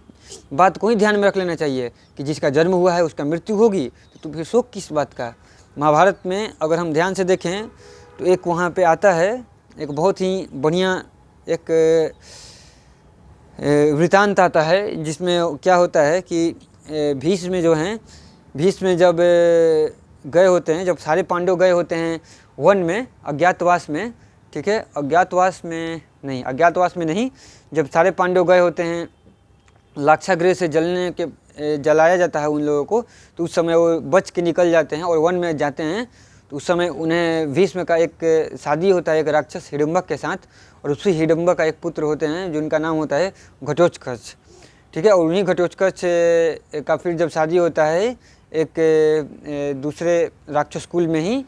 बात को ही ध्यान में रख लेना चाहिए कि जिसका जन्म हुआ है उसका मृत्यु होगी, तो तुम फिर शोक किस बात का। महाभारत में अगर हम ध्यान से देखें तो एक वहाँ पे आता है, एक बहुत ही बढ़िया एक वृतांत आता है, जिसमें क्या होता है कि भीष्म जो हैं भीष्म जब गए होते हैं, जब सारे पांडव गए होते हैं वन में, अज्ञातवास में, ठीक है, अज्ञातवास में नहीं, जब सारे पांडव गए होते हैं लाक्षागृह से जलाया जाता है उन लोगों को, तो उस समय वो बच के निकल जाते हैं और वन में जाते हैं। तो उस समय उन्हें भीष्म का एक शादी होता है एक राक्षस हिडम्बक के साथ, और उसी हिडम्बक का एक पुत्र होते हैं जिनका नाम होता है घटोत्कच, ठीक है। और उन्हीं घटोत्कच का फिर जब शादी होता है एक दूसरे राक्षस कुल में ही,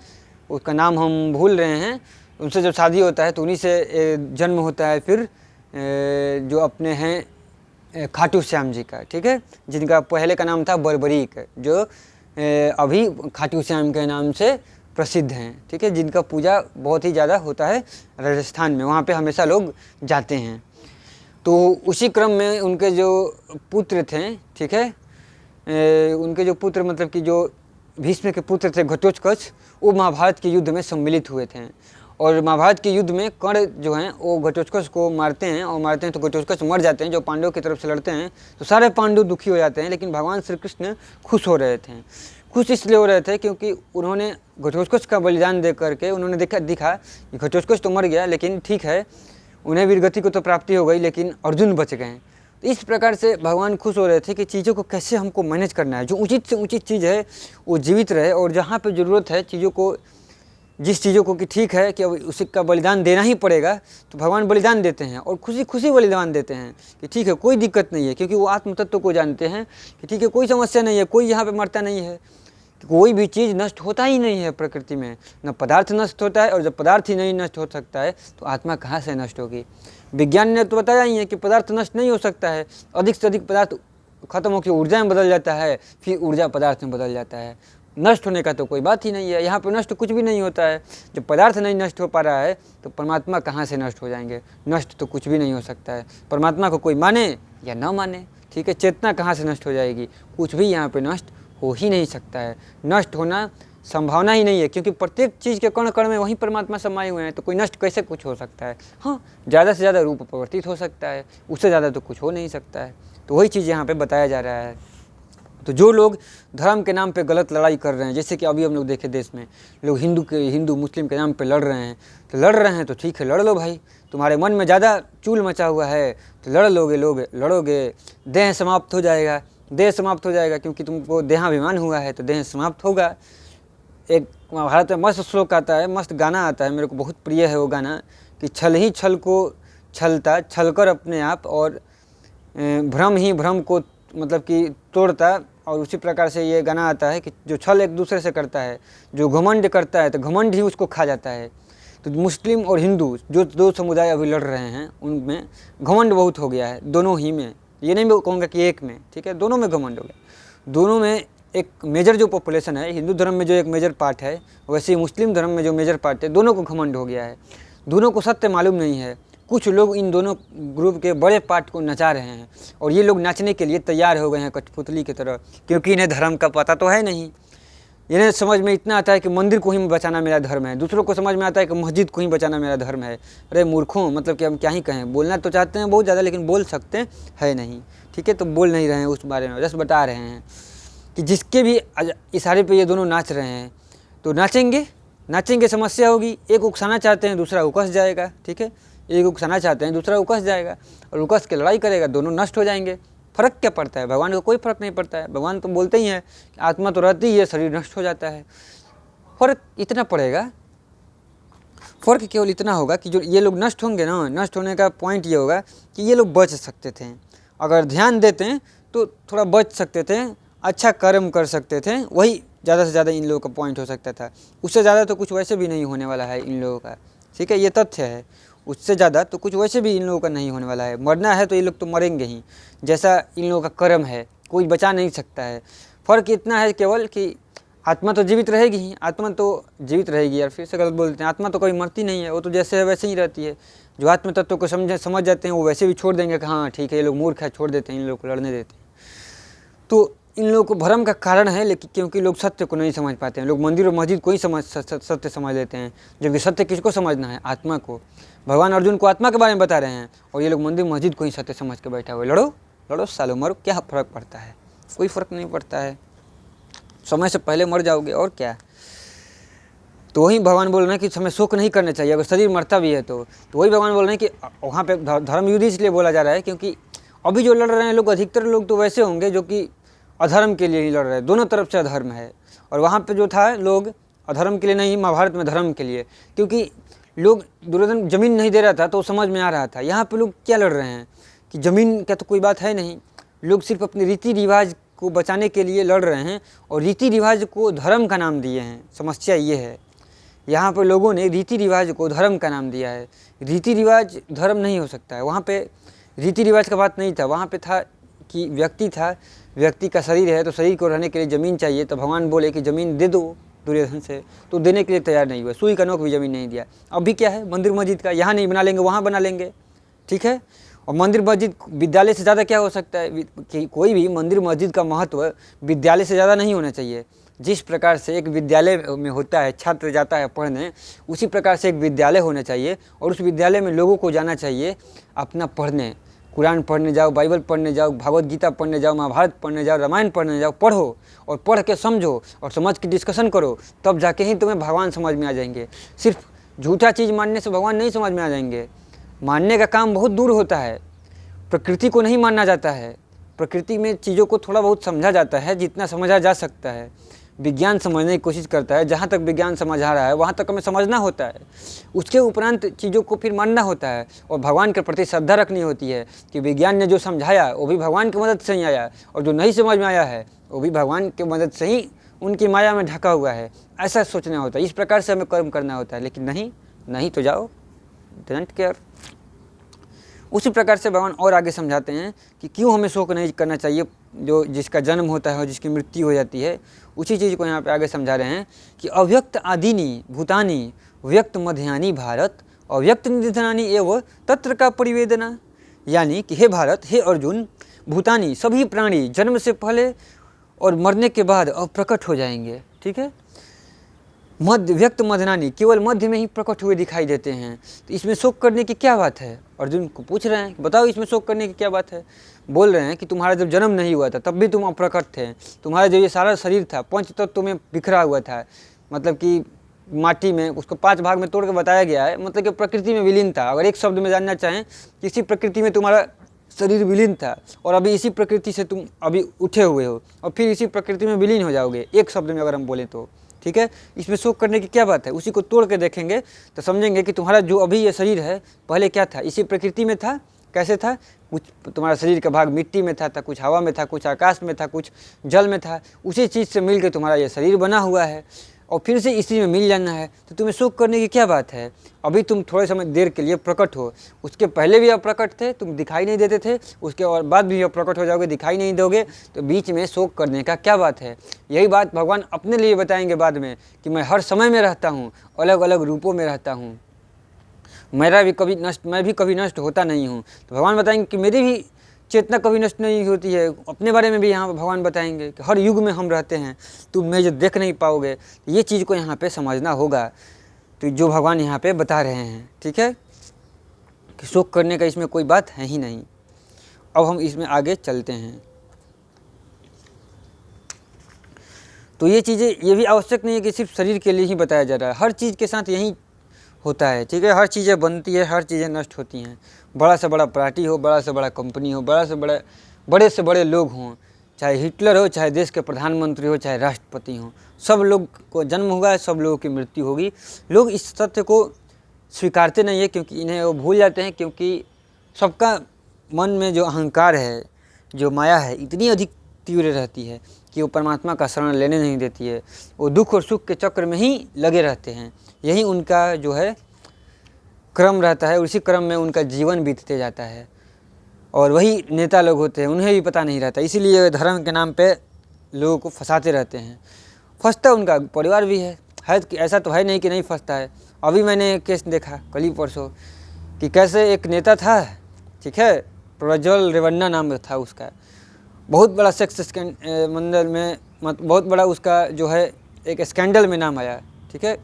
उसका नाम हम भूल रहे हैं, उनसे जब शादी होता है तो उन्हीं से जन्म होता है फिर जो अपने हैं खाटू श्याम जी का, ठीक है, जिनका पहले का नाम था बर्बरीक, जो अभी खाटू श्याम के नाम से प्रसिद्ध हैं, ठीक है, जिनका पूजा बहुत ही ज़्यादा होता है राजस्थान में, वहाँ पे हमेशा लोग जाते हैं। तो उसी क्रम में उनके जो पुत्र थे, ठीक है, उनके जो पुत्र मतलब कि जो भीष्म के पुत्र थे घटोत्कच, वो महाभारत के युद्ध में सम्मिलित हुए थे। और महाभारत के युद्ध में कर्ण जो हैं वो घटोत्कच को मारते हैं, और मारते हैं तो घटोत्कच मर जाते हैं। जो पांडवों की तरफ से लड़ते हैं तो सारे पांडव दुखी हो जाते हैं, लेकिन भगवान श्री कृष्ण खुश हो रहे थे। खुश इसलिए हो रहे थे क्योंकि उन्होंने घटोत्कच का बलिदान दे करके उन्होंने दिखा कि घटोत्कच तो मर गया, लेकिन ठीक है, उन्हें वीरगति को तो प्राप्ति हो गई, लेकिन अर्जुन बच गए। तो इस प्रकार से भगवान खुश हो रहे थे कि चीज़ों को कैसे हमको मैनेज करना है, जो उचित से उचित चीज़ है वो जीवित रहे, और जहाँ पे ज़रूरत है चीज़ों को, जिस चीज़ों को कि ठीक है कि अब उसी का बलिदान देना ही पड़ेगा, तो भगवान बलिदान देते हैं और खुशी खुशी बलिदान देते हैं कि ठीक है, कोई दिक्कत नहीं है, क्योंकि वो आत्म तत्व को जानते हैं कि ठीक है, कोई समस्या नहीं है, कोई यहाँ पे मरता नहीं है, कोई भी चीज़ नष्ट होता ही नहीं है प्रकृति में, न पदार्थ नष्ट होता है, और जब पदार्थ ही नहीं नष्ट हो सकता है तो आत्मा कहाँ से नष्ट होगी। विज्ञान ने तो बताया ही है कि पदार्थ नष्ट नहीं हो सकता है, अधिक से अधिक पदार्थ खत्म होकर ऊर्जा में बदल जाता है, फिर ऊर्जा पदार्थ में बदल जाता है। नष्ट होने का तो कोई बात ही नहीं है, यहाँ पर नष्ट कुछ भी नहीं होता है। जब पदार्थ नहीं नष्ट हो पा रहा है तो परमात्मा कहाँ से नष्ट हो जाएंगे, नष्ट तो कुछ भी नहीं हो सकता है। परमात्मा को कोई माने या न माने, ठीक है, चेतना कहाँ से नष्ट हो जाएगी, कुछ भी यहाँ पे नष्ट हो ही नहीं सकता है, नष्ट होना संभावना ही नहीं है, क्योंकि प्रत्येक चीज़ के कण कण में वहीं परमात्मा समाये हुए हैं, तो कोई नष्ट कैसे कुछ हो सकता है। हाँ, ज़्यादा से ज़्यादा रूप परिवर्तित हो सकता है, उससे ज़्यादा तो कुछ हो नहीं सकता है। तो वही चीज़ यहाँ पे बताया जा रहा है। तो जो लोग धर्म के नाम पे गलत लड़ाई कर रहे हैं, जैसे कि अभी हम लोग देखे देश में लोग हिंदू मुस्लिम के नाम पे लड़ रहे हैं, तो लड़ रहे हैं तो ठीक है, लड़ लो भाई, तुम्हारे मन में ज़्यादा चूल मचा हुआ है तो लड़ लोगे, लड़ोगे, देह समाप्त हो जाएगा, देह समाप्त हो जाएगा, क्योंकि तुमको देहाभिमान हुआ है तो देह समाप्त होगा। एक महाभारत में मस्त श्लोक आता है, मस्त गाना आता है, मेरे को बहुत प्रिय है वो गाना, कि छल ही छल को छलता, छल कर अपने आप, और भ्रम ही भ्रम को मतलब कि तोड़ता। और उसी प्रकार से ये गाना आता है कि जो छल एक दूसरे से करता है, जो घमंड करता है तो घमंड ही उसको खा जाता है। तो मुस्लिम और हिंदू जो दो समुदाय अभी लड़ रहे हैं, उनमें घमंड बहुत हो गया है, दोनों ही में, ये नहीं मैं कहूँगा कि एक में, ठीक है, दोनों में घमंड हो गया। दोनों में एक मेजर जो पॉपुलेशन है, हिंदू धर्म में जो एक मेजर पार्ट है, वैसे ही मुस्लिम धर्म में जो मेजर पार्ट है, दोनों को घमंड हो गया है, दोनों को सत्य मालूम नहीं है। कुछ लोग इन दोनों ग्रुप के बड़े पार्ट को नचा रहे हैं, और ये लोग नाचने के लिए तैयार हो गए हैं कठपुतली की तरह, क्योंकि इन्हें धर्म का पता तो है नहीं। इन्हें समझ में इतना आता है कि मंदिर को ही बचाना मेरा धर्म है, दूसरों को समझ में आता है कि मस्जिद को ही बचाना मेरा धर्म है। अरे मूर्खों, मतलब कि हम क्या ही कहें, बोलना तो चाहते हैं बहुत ज़्यादा, लेकिन बोल सकते हैं नहीं, ठीक है, तो बोल नहीं रहे हैं उस बारे में, बस बता रहे हैं कि जिसके भी इशारे पे ये दोनों नाच रहे हैं, तो नाचेंगे समस्या होगी। एक उकसाना चाहते हैं, दूसरा उकस जाएगा, ठीक है, एक उकसाना चाहते हैं, दूसरा उकस जाएगा, और उकस के लड़ाई करेगा, दोनों नष्ट हो जाएंगे। फ़र्क क्या पड़ता है, भगवान को कोई फ़र्क नहीं पड़ता है। भगवान तो बोलते ही हैं कि आत्मा तो रहती ही है, शरीर नष्ट हो जाता है। फ़र्क इतना पड़ेगा, फ़र्क केवल इतना होगा कि जो ये लोग नष्ट होंगे ना, नष्ट होने का पॉइंट ये होगा कि ये लोग बच सकते थे, अगर ध्यान देते हैं तो थोड़ा बच सकते थे, अच्छा कर्म कर सकते थे, वही ज़्यादा से ज़्यादा इन लोगों का पॉइंट हो सकता था। उससे ज़्यादा तो कुछ वैसे भी नहीं होने वाला है इन लोगों का, ठीक है, ये तथ्य है। उससे ज़्यादा तो कुछ वैसे भी इन लोगों का नहीं होने वाला है। मरना है तो ये लोग तो मरेंगे ही, जैसा इन लोगों का कर्म है, कोई बचा नहीं सकता है। फ़र्क इतना है केवल कि आत्मा तो जीवित रहेगी ही, आत्मा तो जीवित रहेगी, यार फिर से गलत बोलते हैं, आत्मा तो कभी मरती नहीं है, वो तो जैसे है वैसे ही रहती है। जो आत्म तत्व को समझ जाते हैं वो वैसे भी छोड़ देंगे कि हाँ ठीक है, ये लोग मूर्ख है, छोड़ देते हैं, इन लोग को लड़ने देते हैं। तो इन लोगों को भ्रम का कारण है, लेकिन क्योंकि लोग सत्य को नहीं समझ पाते हैं। लोग मंदिर और मस्जिद को ही सत्य समझ लेते हैं, जबकि सत्य किसको समझना है, आत्मा को। भगवान अर्जुन को आत्मा के बारे में बता रहे हैं, और ये लोग मंदिर मस्जिद को ही सत्य समझ के बैठा हुए। लड़ो सालो मरो, क्या फ़र्क पड़ता है, कोई फ़र्क नहीं पड़ता है। समय से पहले मर जाओगे और क्या। तो वही भगवान बोल रहे हैं कि हमें शोक नहीं करना चाहिए अगर शरीर मरता भी है तो वही भगवान बोल रहे हैं कि वहाँ पे धर्म युद्ध इसलिए बोला जा रहा है क्योंकि अभी जो लड़ रहे हैं लोग, अधिकतर लोग तो वैसे होंगे जो कि अधर्म के लिए ही लड़ रहे हैं, दोनों तरफ से अधर्म है। और वहाँ पे जो था लोग अधर्म के लिए नहीं, महाभारत में धर्म के लिए, क्योंकि लोग दुर्योधन जमीन नहीं दे रहा था तो समझ में आ रहा था। यहाँ पे लोग क्या लड़ रहे हैं कि ज़मीन का तो कोई बात है नहीं, लोग सिर्फ अपने रीति रिवाज को बचाने के लिए लड़ रहे हैं और रीति रिवाज को धर्म का नाम दिए हैं। समस्या ये है, यहाँ पर लोगों ने रीति रिवाज को धर्म का नाम दिया है। रीति रिवाज धर्म नहीं हो सकता है। वहाँ पे रीति रिवाज का बात नहीं था, वहाँ पे था कि व्यक्ति था, व्यक्ति का शरीर है तो शरीर को रहने के लिए ज़मीन चाहिए। तो भगवान बोले कि ज़मीन दे दो दुर्योधन से, तो देने के लिए तैयार नहीं हुआ, सुई का नोक भी ज़मीन नहीं दिया। अभी क्या है, मंदिर मस्जिद का यहाँ नहीं बना लेंगे वहाँ बना लेंगे, ठीक है। और मंदिर मस्जिद विद्यालय से ज़्यादा क्या हो सकता है कि कोई भी मंदिर मस्जिद का महत्व विद्यालय से ज़्यादा नहीं होना चाहिए। जिस प्रकार से एक विद्यालय में होता है, छात्र जाता है पढ़ने, उसी प्रकार से एक विद्यालय होना चाहिए और उस विद्यालय में लोगों को जाना चाहिए अपना पढ़ने। कुरान पढ़ने जाओ, बाइबल पढ़ने जाओ, भागवत गीता पढ़ने जाओ, महाभारत पढ़ने जाओ, रामायण पढ़ने जाओ, पढ़ो और पढ़ के समझो और समझ के डिस्कशन करो, तब जाके ही तुम्हें भगवान समझ में आ जाएंगे। सिर्फ झूठा चीज़ मानने से भगवान नहीं समझ में आ जाएंगे। मानने का काम बहुत दूर होता है, प्रकृति को नहीं मानना जाता है। प्रकृति में चीज़ों को थोड़ा बहुत समझा जाता है जितना समझा जा सकता है। विज्ञान समझने की कोशिश करता है, जहाँ तक विज्ञान समझा रहा है वहाँ तक हमें समझना होता है, उसके उपरांत चीज़ों को फिर मानना होता है और भगवान के प्रति श्रद्धा रखनी होती है कि विज्ञान ने जो समझाया वो भी भगवान की मदद से ही आया और जो नहीं समझ में आया है वो भी भगवान की मदद से ही उनकी माया में ढका हुआ है। ऐसा सोचना होता है, इस प्रकार से हमें कर्म करना होता है। लेकिन नहीं तो जाओ, डोंट केयर। उसी प्रकार से भगवान और आगे समझाते हैं कि क्यों हमें शोक नहीं करना चाहिए, जो जिसका जन्म होता है और जिसकी मृत्यु हो जाती है। उसी चीज़ को यहाँ पे आगे समझा रहे हैं कि अव्यक्त आदिनी भूतानी व्यक्त मध्यानि भारत अव्यक्त निधनानि एवं तत्र का परिवेदना। यानी कि हे भारत, हे अर्जुन, भूतानी सभी प्राणी जन्म से पहले और मरने के बाद अब प्रकट हो जाएंगे, ठीक है। मध्य व्यक्त मध्यानि केवल मध्य में ही प्रकट हुए दिखाई देते हैं, तो इसमें शोक करने की क्या बात है। अर्जुन को पूछ रहे हैं, बताओ इसमें शोक करने की क्या बात है। बोल रहे हैं कि तुम्हारा जब जन्म नहीं हुआ था तब भी तुम अप्रकट थे, तुम्हारा जो ये सारा शरीर था पंच तत्व में बिखरा हुआ था, मतलब कि माटी में, उसको 5 भाग में तोड़ के बताया गया है, मतलब कि प्रकृति में विलीन था। अगर एक शब्द में जानना चाहें, किसी प्रकृति में तुम्हारा शरीर विलीन था और अभी इसी प्रकृति से तुम अभी उठे हुए हो और फिर इसी प्रकृति में विलीन हो जाओगे, एक शब्द में अगर हम बोलें तो, ठीक है। इसमें शोक करने की क्या बात है। उसी को तोड़ के देखेंगे तो समझेंगे कि तुम्हारा जो अभी ये शरीर है पहले क्या था, इसी प्रकृति में था। कैसे था, कुछ तुम्हारा शरीर का भाग मिट्टी में था, कुछ हवा में था, कुछ आकाश में था, कुछ जल में था, उसी चीज़ से मिल के तुम्हारा ये शरीर बना हुआ है और फिर से इसी में मिल जाना है। तो तुम्हें शोक करने की क्या बात है। अभी तुम थोड़े समय देर के लिए प्रकट हो, उसके पहले भी अप्रकट थे, तुम दिखाई नहीं देते थे, उसके और बाद भी अप्रकट हो जाओगे, दिखाई नहीं दोगे, तो बीच में शोक करने का क्या बात है। यही बात भगवान अपने लिए बताएंगे बाद में कि मैं हर समय में रहता हूँ, अलग अलग रूपों में रहता हूँ, मैं भी कभी नष्ट होता नहीं हूँ। तो भगवान बताएंगे कि मेरी भी चेतना कभी नष्ट नहीं होती है। अपने बारे में भी यहाँ भगवान बताएंगे कि हर युग में हम रहते हैं, तुम मैं जो देख नहीं पाओगे। ये चीज़ को यहाँ पे समझना होगा, तो जो भगवान यहाँ पे बता रहे हैं, ठीक है, कि शोक करने का इसमें कोई बात है ही नहीं। अब हम इसमें आगे चलते हैं। तो ये चीज़ें, ये भी आवश्यक नहीं है कि सिर्फ शरीर के लिए ही बताया जा रहा है, हर चीज़ के साथ यही होता है, ठीक है। हर चीज़ें बनती है, हर चीज़ें नष्ट होती हैं। बड़ा से बड़ा पार्टी हो, बड़ा से बड़ा कंपनी हो, बड़े से बड़े लोग हों, चाहे हिटलर हो, चाहे देश के प्रधानमंत्री हो, चाहे राष्ट्रपति हो, सब लोग को जन्म होगा है, सब लोगों की मृत्यु होगी। लोग इस तथ्य को स्वीकारते नहीं है क्योंकि इन्हें वो भूल जाते हैं, क्योंकि सबका मन में जो अहंकार है, जो माया है, इतनी अधिक तीव्र रहती है कि वो परमात्मा का शरण लेने नहीं देती है। वो दुख और सुख के चक्र में ही लगे रहते हैं, यही उनका जो है क्रम रहता है, उसी क्रम में उनका जीवन बीतते जाता है। और वही नेता लोग होते हैं, उन्हें भी पता नहीं रहता, इसीलिए धर्म के नाम पे लोगों को फंसाते रहते हैं। फंसता उनका परिवार भी है कि ऐसा तो है नहीं कि नहीं फंसता है। अभी मैंने केस देखा कल ही परसों कि कैसे एक नेता था, ठीक है, प्रज्वल रेवन्ना नाम था उसका, बहुत बड़ा सेक्स मंडल में बहुत बड़ा उसका जो है एक स्कैंडल में नाम आया, ठीक है,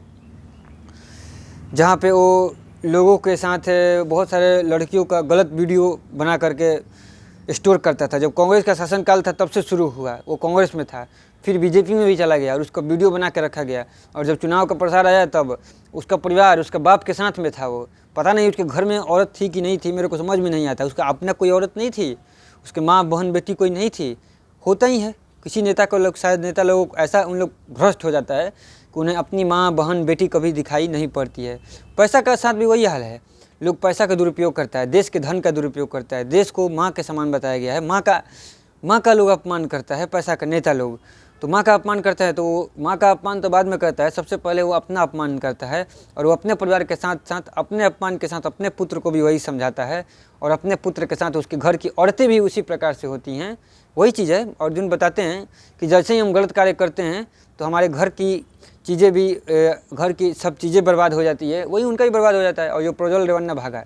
जहाँ पे वो लोगों के साथ बहुत सारे लड़कियों का गलत वीडियो बना करके स्टोर करता था। जब कांग्रेस का शासनकाल था तब से शुरू हुआ, वो कांग्रेस में था, फिर बीजेपी में भी चला गया और उसका वीडियो बना के रखा गया। और जब चुनाव का प्रसार आया तब उसका परिवार उसका बाप के साथ में था। वो पता नहीं उसके घर में औरत थी कि नहीं थी, मेरे को समझ में नहीं आता। उसका अपना कोई औरत नहीं थी, उसके माँ बहन बेटी कोई नहीं थी। होता ही है किसी नेता को, लोग शायद नेता लोग ऐसा उन लोग भ्रष्ट हो जाता है कि उन्हें अपनी माँ बहन बेटी कभी दिखाई नहीं पड़ती है। पैसा का साथ भी वही हाल है। लोग पैसा का दुरुपयोग करता है, देश के धन का दुरुपयोग करता है। देश को माँ के समान बताया गया है। माँ का लोग अपमान करता है, पैसा का नेता लोग। तो माँ का अपमान करता है तो वो माँ का अपमान तो बाद में करता है, सबसे पहले वो अपना अपमान करता है। और वो अपने परिवार के साथ साथ अपने अपमान के साथ अपने पुत्र को भी वही समझाता है। और अपने पुत्र के साथ उसके घर की औरतें भी उसी प्रकार से होती हैं। वही चीज़ है। अर्जुन बताते हैं कि जैसे ही हम गलत कार्य करते हैं तो हमारे घर की चीज़ें भी, घर की सब चीज़ें बर्बाद हो जाती है, वही उनका ही बर्बाद हो जाता है। और जो प्रज्वल रेवन्ना भागा,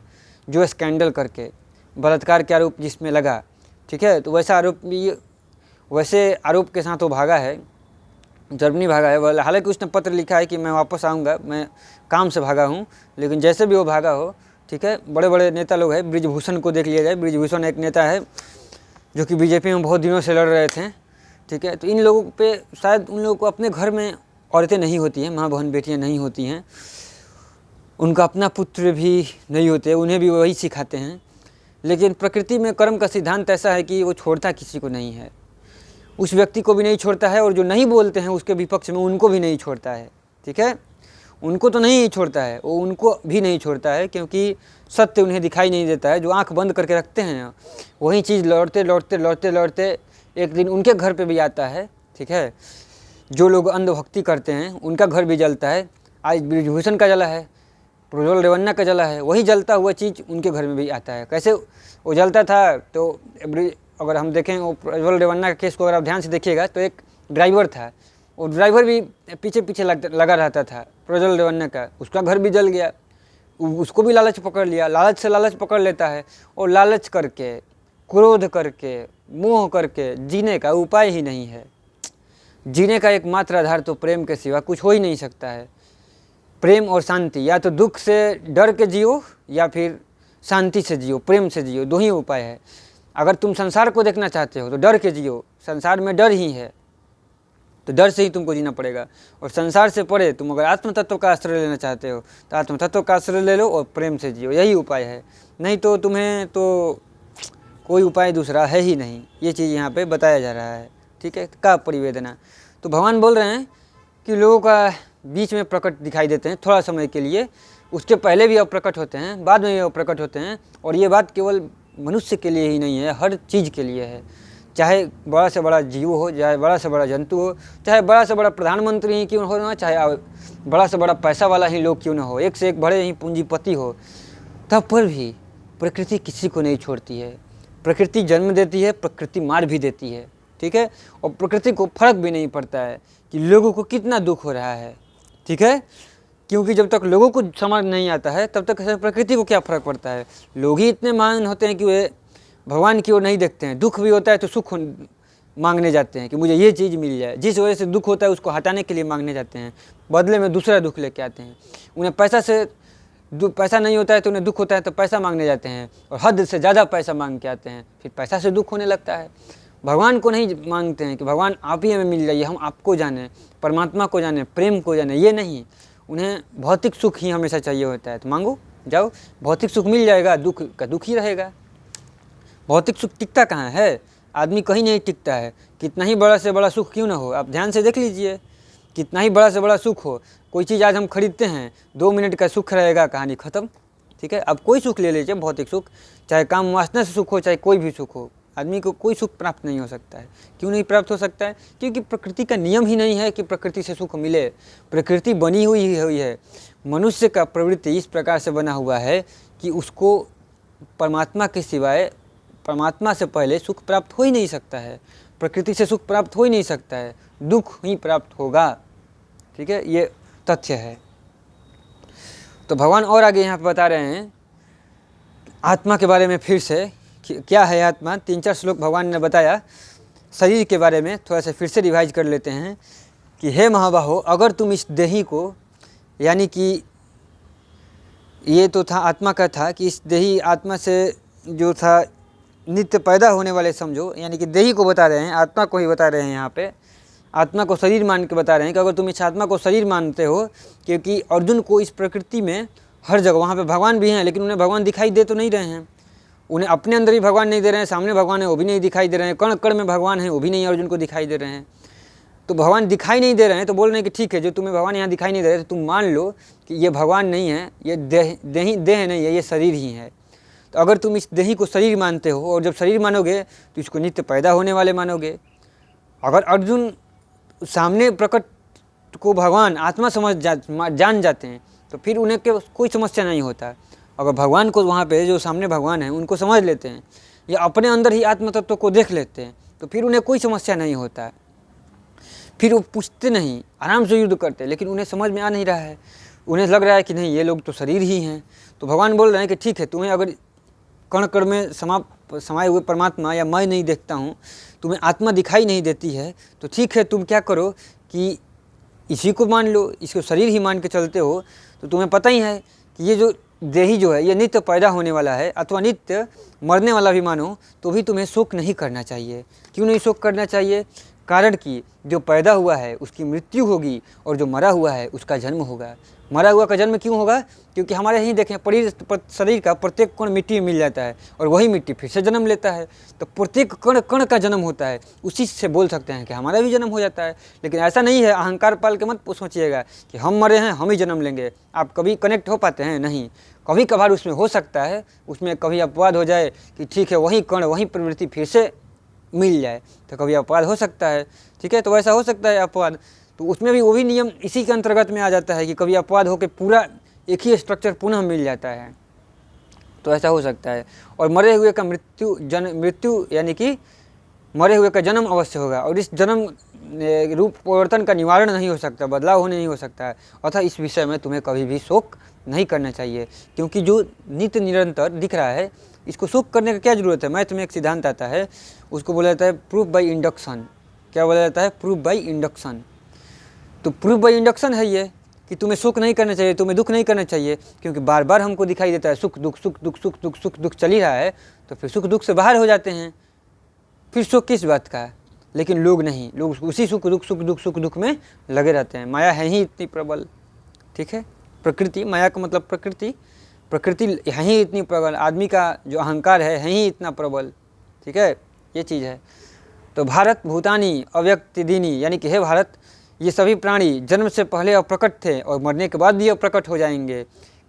जो स्कैंडल करके बलात्कार के आरोप जिसमें लगा, ठीक है, तो वैसे आरोप के साथ वो भागा है, जर्मनी भागा है। हालांकि उसने पत्र लिखा है कि मैं वापस आऊँगा, मैं काम से भागा हूँ, लेकिन जैसे भी वो भागा हो, ठीक है। बड़े बड़े नेता लोग हैं, ब्रिजभूषण को देख लिया जाए। ब्रिजभूषण एक नेता है जो कि बीजेपी में बहुत दिनों से लड़ रहे थे, ठीक है। तो इन लोगों पे शायद उन लोगों को अपने घर में औरतें नहीं होती हैं, माँ बहन बेटियाँ नहीं होती हैं, उनका अपना पुत्र भी नहीं होते, उन्हें भी वही सिखाते हैं। लेकिन प्रकृति में कर्म का सिद्धांत ऐसा है कि वो छोड़ता किसी को नहीं है, उस व्यक्ति को भी नहीं छोड़ता है, और जो नहीं बोलते हैं उसके विपक्ष में उनको भी नहीं छोड़ता है, ठीक है। उनको तो नहीं छोड़ता है, वो उनको भी नहीं छोड़ता है, क्योंकि सत्य उन्हें दिखाई नहीं देता है। जो आंख बंद करके रखते हैं वही चीज़ लौटते लौटते लौटते लौटते एक दिन उनके घर पे भी आता है, ठीक है। जो लोग अंधभक्ति करते हैं उनका घर भी जलता है। आज ब्रिजभूषण का जला है, प्रज्वल रेवन्ना का जला है, वही जलता हुआ चीज़ उनके घर में भी आता है। कैसे वो जलता था, तो अगर हम देखें वो प्रज्वल रेवन्ना के केस को अगर आप ध्यान से देखिएगा तो एक ड्राइवर था, वो ड्राइवर भी पीछे पीछे लगा रहता था प्रज्वल रेवन्ना का, उसका घर भी जल गया। उसको भी लालच पकड़ लिया, लालच से लालच पकड़ लेता है, और लालच करके, क्रोध करके, मोह करके जीने का उपाय ही नहीं है। जीने का एकमात्र आधार तो प्रेम के सिवा कुछ हो ही नहीं सकता है। प्रेम और शांति, या तो दुख से डर के जियो या फिर शांति से जियो, प्रेम से जियो, दो ही उपाय है। अगर तुम संसार को देखना चाहते हो तो डर के जियो, संसार में डर ही है, तो डर से ही तुमको जीना पड़ेगा। और संसार से परे तुम अगर आत्म तत्व का आश्रय लेना चाहते हो तो आत्म तत्व का आश्रय ले लो और प्रेम से जियो, यही उपाय है। नहीं तो तुम्हें तो कोई उपाय दूसरा है ही नहीं। ये चीज़ यहाँ पे बताया जा रहा है, ठीक है। का परिवेदना, तो भगवान बोल रहे हैं कि लोगों का बीच में प्रकट दिखाई देते हैं थोड़ा समय के लिए, उसके पहले भी अप्रकट होते हैं, बाद में भी अप्रकट होते हैं। और ये बात केवल मनुष्य के लिए ही नहीं है, हर चीज़ के लिए है। चाहे बड़ा से बड़ा जीव हो, चाहे बड़ा से बड़ा जंतु हो, चाहे बड़ा से बड़ा प्रधानमंत्री ही क्यों हो ना, चाहे बड़ा से बड़ा पैसा वाला ही लोग क्यों ना हो, एक से एक बड़े ही पूंजीपति हो, तब पर भी प्रकृति किसी को नहीं छोड़ती है। प्रकृति जन्म देती है, प्रकृति मार भी देती है, ठीक है। और प्रकृति को फर्क भी नहीं पड़ता है कि लोगों को कितना दुख हो रहा है, ठीक है। क्योंकि जब तक लोगों को समझ नहीं आता है तब तक प्रकृति को क्या फ़र्क पड़ता है। लोग ही इतने महान होते हैं कि वे भगवान की ओर नहीं देखते हैं। दुख भी होता है तो सुख मांगने जाते हैं कि मुझे ये चीज़ मिल जाए। जिस वजह से दुख होता है उसको हटाने के लिए मांगने जाते हैं, बदले में दूसरा दुख लेके आते हैं। उन्हें पैसा नहीं होता है तो उन्हें दुख होता है तो पैसा मांगने जाते हैं, और हद से ज़्यादा पैसा मांग के आते हैं, फिर पैसा से दुख होने लगता है। भगवान को नहीं मांगते हैं कि भगवान आप ही हमें मिल जाइए, हम आपको जाने, परमात्मा को जाने, प्रेम को जाने, ये नहीं। उन्हें भौतिक सुख ही हमेशा चाहिए होता है। तो मांगो, जाओ, भौतिक सुख मिल जाएगा, दुख का दुख ही रहेगा। भौतिक सुख टिकता कहाँ है, आदमी कहीं नहीं टिकता है। कितना ही बड़ा से बड़ा सुख क्यों ना हो, आप ध्यान से देख लीजिए, कितना ही बड़ा से बड़ा सुख हो, कोई चीज़ आज हम खरीदते हैं, 2 मिनट का सुख रहेगा, कहानी ख़त्म, ठीक है। अब कोई सुख ले लीजिए, भौतिक सुख, चाहे काम वासना से सुख हो, चाहे कोई भी सुख हो, आदमी को कोई सुख प्राप्त नहीं हो सकता है। क्यों नहीं प्राप्त हो सकता है? क्योंकि प्रकृति का नियम ही नहीं है कि प्रकृति से सुख मिले। प्रकृति बनी हुई है, मनुष्य का प्रवृत्ति इस प्रकार से बना हुआ है कि उसको परमात्मा के सिवाय, परमात्मा से पहले सुख प्राप्त हो ही नहीं सकता है। प्रकृति से सुख प्राप्त हो ही नहीं सकता है, दुख ही प्राप्त होगा, ठीक है, ये तथ्य है। तो भगवान और आगे यहाँ पर बता रहे हैं आत्मा के बारे में। फिर से क्या है आत्मा, 3-4 श्लोक भगवान ने बताया। शरीर के बारे में थोड़ा सा फिर से रिवाइज कर लेते हैं कि हे महाबाहो, अगर तुम इस देही को, यानी कि ये तो था आत्मा का था कि इस देही आत्मा से जो था नित्य पैदा होने वाले समझो, यानी कि देही को बता रहे हैं, आत्मा को ही बता रहे हैं यहाँ पे आत्मा को शरीर मान के बता रहे हैं कि अगर तुम इस आत्मा को शरीर मानते हो, क्योंकि अर्जुन को इस प्रकृति में हर जगह, वहाँ पे भगवान भी हैं लेकिन उन्हें भगवान दिखाई दे तो नहीं रहे हैं, उन्हें अपने अंदर भी भगवान नहीं दे रहे हैं, सामने भगवान है वो भी नहीं दिखाई दे रहे हैं, कण कण में भगवान है वो भी नहीं अर्जुन को दिखाई दे रहे हैं। तो भगवान दिखाई नहीं दे रहे हैं तो बोल रहे हैं कि ठीक है, जो तुम्हें भगवान यहाँ दिखाई नहीं दे रहे तो तुम मान लो कि ये भगवान नहीं है, ये देह नहीं है, ये शरीर ही है। तो अगर तुम इस देही को शरीर मानते हो और जब शरीर मानोगे तो इसको नित्य पैदा होने वाले मानोगे। अगर अर्जुन सामने प्रकट को भगवान आत्मा जान जाते हैं तो फिर उन्हें कोई समस्या नहीं होता। अगर भगवान को वहाँ पे जो सामने भगवान है उनको समझ लेते हैं या अपने अंदर ही आत्म तत्व को देख लेते हैं तो फिर उन्हें कोई समस्या नहीं होता। फिर वो पूछते नहीं, आराम से युद्ध करते, लेकिन उन्हें समझ में आ नहीं रहा है, उन्हें लग रहा है कि नहीं ये लोग तो शरीर ही हैं। तो भगवान बोल रहे हैं कि ठीक है, तुम्हें अगर कण कण में समाये हुए परमात्मा या मैं नहीं देखता हूँ, तुम्हें आत्मा दिखाई नहीं देती है, तो ठीक है, तुम क्या करो कि इसी को मान लो, इसको शरीर ही मान के चलते हो। तो तुम्हें पता ही है कि ये जो देही जो है ये नित्य पैदा होने वाला है अथवा नित्य मरने वाला भी मानो तो भी तुम्हें शोक नहीं करना चाहिए। क्यों नहीं शोक करना चाहिए? कारण कि जो पैदा हुआ है उसकी मृत्यु होगी और जो मरा हुआ है उसका जन्म होगा। मरा हुआ का जन्म क्यों होगा? क्योंकि हमारे यहीं देखें शरीर का प्रत्येक कण मिट्टी में मिल जाता है और वही मिट्टी फिर से जन्म लेता है। तो प्रत्येक कण कण का जन्म होता है, उसी से बोल सकते हैं कि हमारा भी जन्म हो जाता है। लेकिन ऐसा नहीं है, अहंकार पाल के मत सोचिएगा कि हम मरे हैं हम ही जन्म लेंगे। आप कभी कनेक्ट हो पाते हैं? नहीं। कभी कभार उसमें हो सकता है, उसमें कभी अपवाद हो जाए कि ठीक है वही कण वही प्रवृत्ति फिर से मिल जाए, तो कभी अपवाद हो सकता है। ठीक है, तो वैसा हो सकता है अपवाद, तो उसमें भी वो भी नियम इसी के अंतर्गत में आ जाता है कि कभी अपवाद होकर पूरा एक ही स्ट्रक्चर पुनः मिल जाता है, तो ऐसा हो सकता है। और मरे हुए का मृत्यु यानी कि मरे हुए का जन्म अवश्य होगा और इस जन्म रूप परिवर्तन का निवारण नहीं हो सकता, बदलाव होने नहीं हो सकता है। अतः इस विषय में तुम्हें कभी भी शोक नहीं करना चाहिए, क्योंकि जो नित्य निरंतर दिख रहा है इसको शोक करने का क्या जरूरत है। मैथ में एक सिद्धांत आता है, उसको बोला जाता है प्रूफ बाई इंडक्शन। क्या बोला जाता है? Proof by induction. तो प्रूफ बाई इंडक्शन है ये कि तुम्हें शोक नहीं करना चाहिए, तुम्हें दुख नहीं करना चाहिए, क्योंकि बार बार हमको दिखाई देता है सुख दुख सुख दुख सुख दुख सुख दुख चल ही रहा है, तो फिर सुख दुख से बाहर हो जाते हैं, फिर शोक किस बात का है। लेकिन लोग नहीं, लोग उसी सुख दुख में लगे रहते हैं। माया है ही इतनी प्रबल। ठीक है, प्रकृति, माया का मतलब प्रकृति है ही इतनी प्रबल, आदमी का जो अहंकार है ही इतना प्रबल। ठीक है, ये चीज़ है। तो भारत भूतानी अव्यक्त दीनी, यानी कि हे भारत, ये सभी प्राणी जन्म से पहले अप्रकट थे और मरने के बाद भी अप्रकट हो जाएंगे,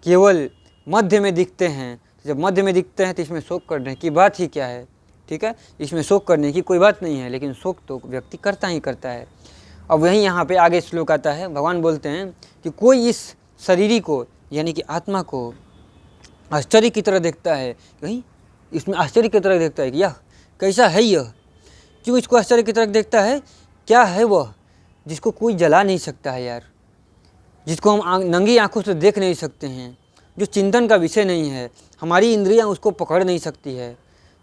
केवल मध्य में दिखते हैं। जब मध्य में दिखते हैं तो इसमें शोक करने की बात ही क्या है। ठीक है, इसमें शोक करने की कोई बात नहीं है, लेकिन शोक तो व्यक्ति करता ही करता है। अब वहीं यहाँ पे आगे श्लोक आता है, भगवान बोलते हैं कि कोई इस शरीरी को यानी कि आत्मा को आश्चर्य की तरह देखता है, कहीं इसमें आश्चर्य की तरह देखता है कि यह कैसा है, यह क्यों इसको आश्चर्य की तरह देखता है? क्या है वह जिसको कोई जला नहीं सकता है यार, जिसको हम नंगी आंखों से देख नहीं सकते हैं, जो चिंतन का विषय नहीं है, हमारी इंद्रियां उसको पकड़ नहीं सकती है।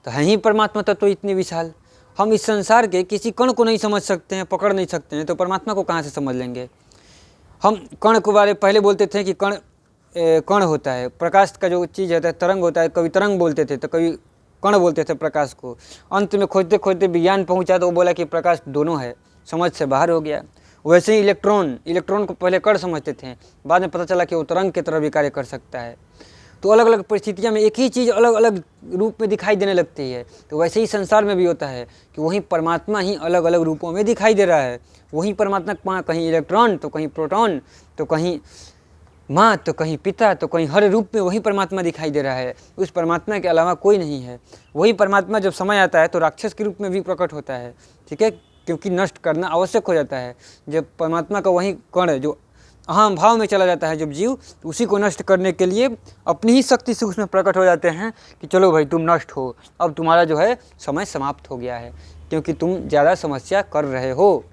तो है ही परमात्मा तत्व तो इतने विशाल, हम इस संसार के किसी कण को नहीं समझ सकते हैं, पकड़ नहीं सकते हैं, तो परमात्मा को कहाँ से समझ लेंगे। हम कण के बारे पहले बोलते थे कि कण होता है, प्रकाश का जो चीज़ होता है तरंग होता है, कभी तरंग बोलते थे तो कभी कण बोलते थे प्रकाश को। अंत में खोजते खोजते विज्ञान पहुंचा तो वो बोला कि प्रकाश दोनों है, समझ से बाहर हो गया। वैसे ही इलेक्ट्रॉन को पहले कण समझते थे, बाद में पता चला कि वो तरंग की तरह भी कार्य कर सकता है। तो अलग अलग परिस्थितियों में एक ही चीज़ अलग अलग रूप में दिखाई देने लगती है। तो वैसे ही संसार में भी होता है कि वही परमात्मा ही अलग अलग रूपों में दिखाई दे रहा है। वही परमात्मा कहीं इलेक्ट्रॉन तो कहीं प्रोटॉन तो कहीं माँ तो कहीं पिता तो कहीं हर रूप में वही परमात्मा दिखाई दे रहा है। उस परमात्मा के अलावा कोई नहीं है। वही परमात्मा जब समय आता है तो राक्षस के रूप में भी प्रकट होता है। ठीक है, क्योंकि नष्ट करना आवश्यक हो जाता है। जब परमात्मा का वही कण जो अहम भाव में चला जाता है जब जीव, तो उसी को नष्ट करने के लिए अपनी ही शक्ति से उसमें प्रकट हो जाते हैं कि चलो भाई तुम नष्ट हो, अब तुम्हारा जो है समय समाप्त हो गया है, क्योंकि तुम ज़्यादा समस्या कर रहे हो।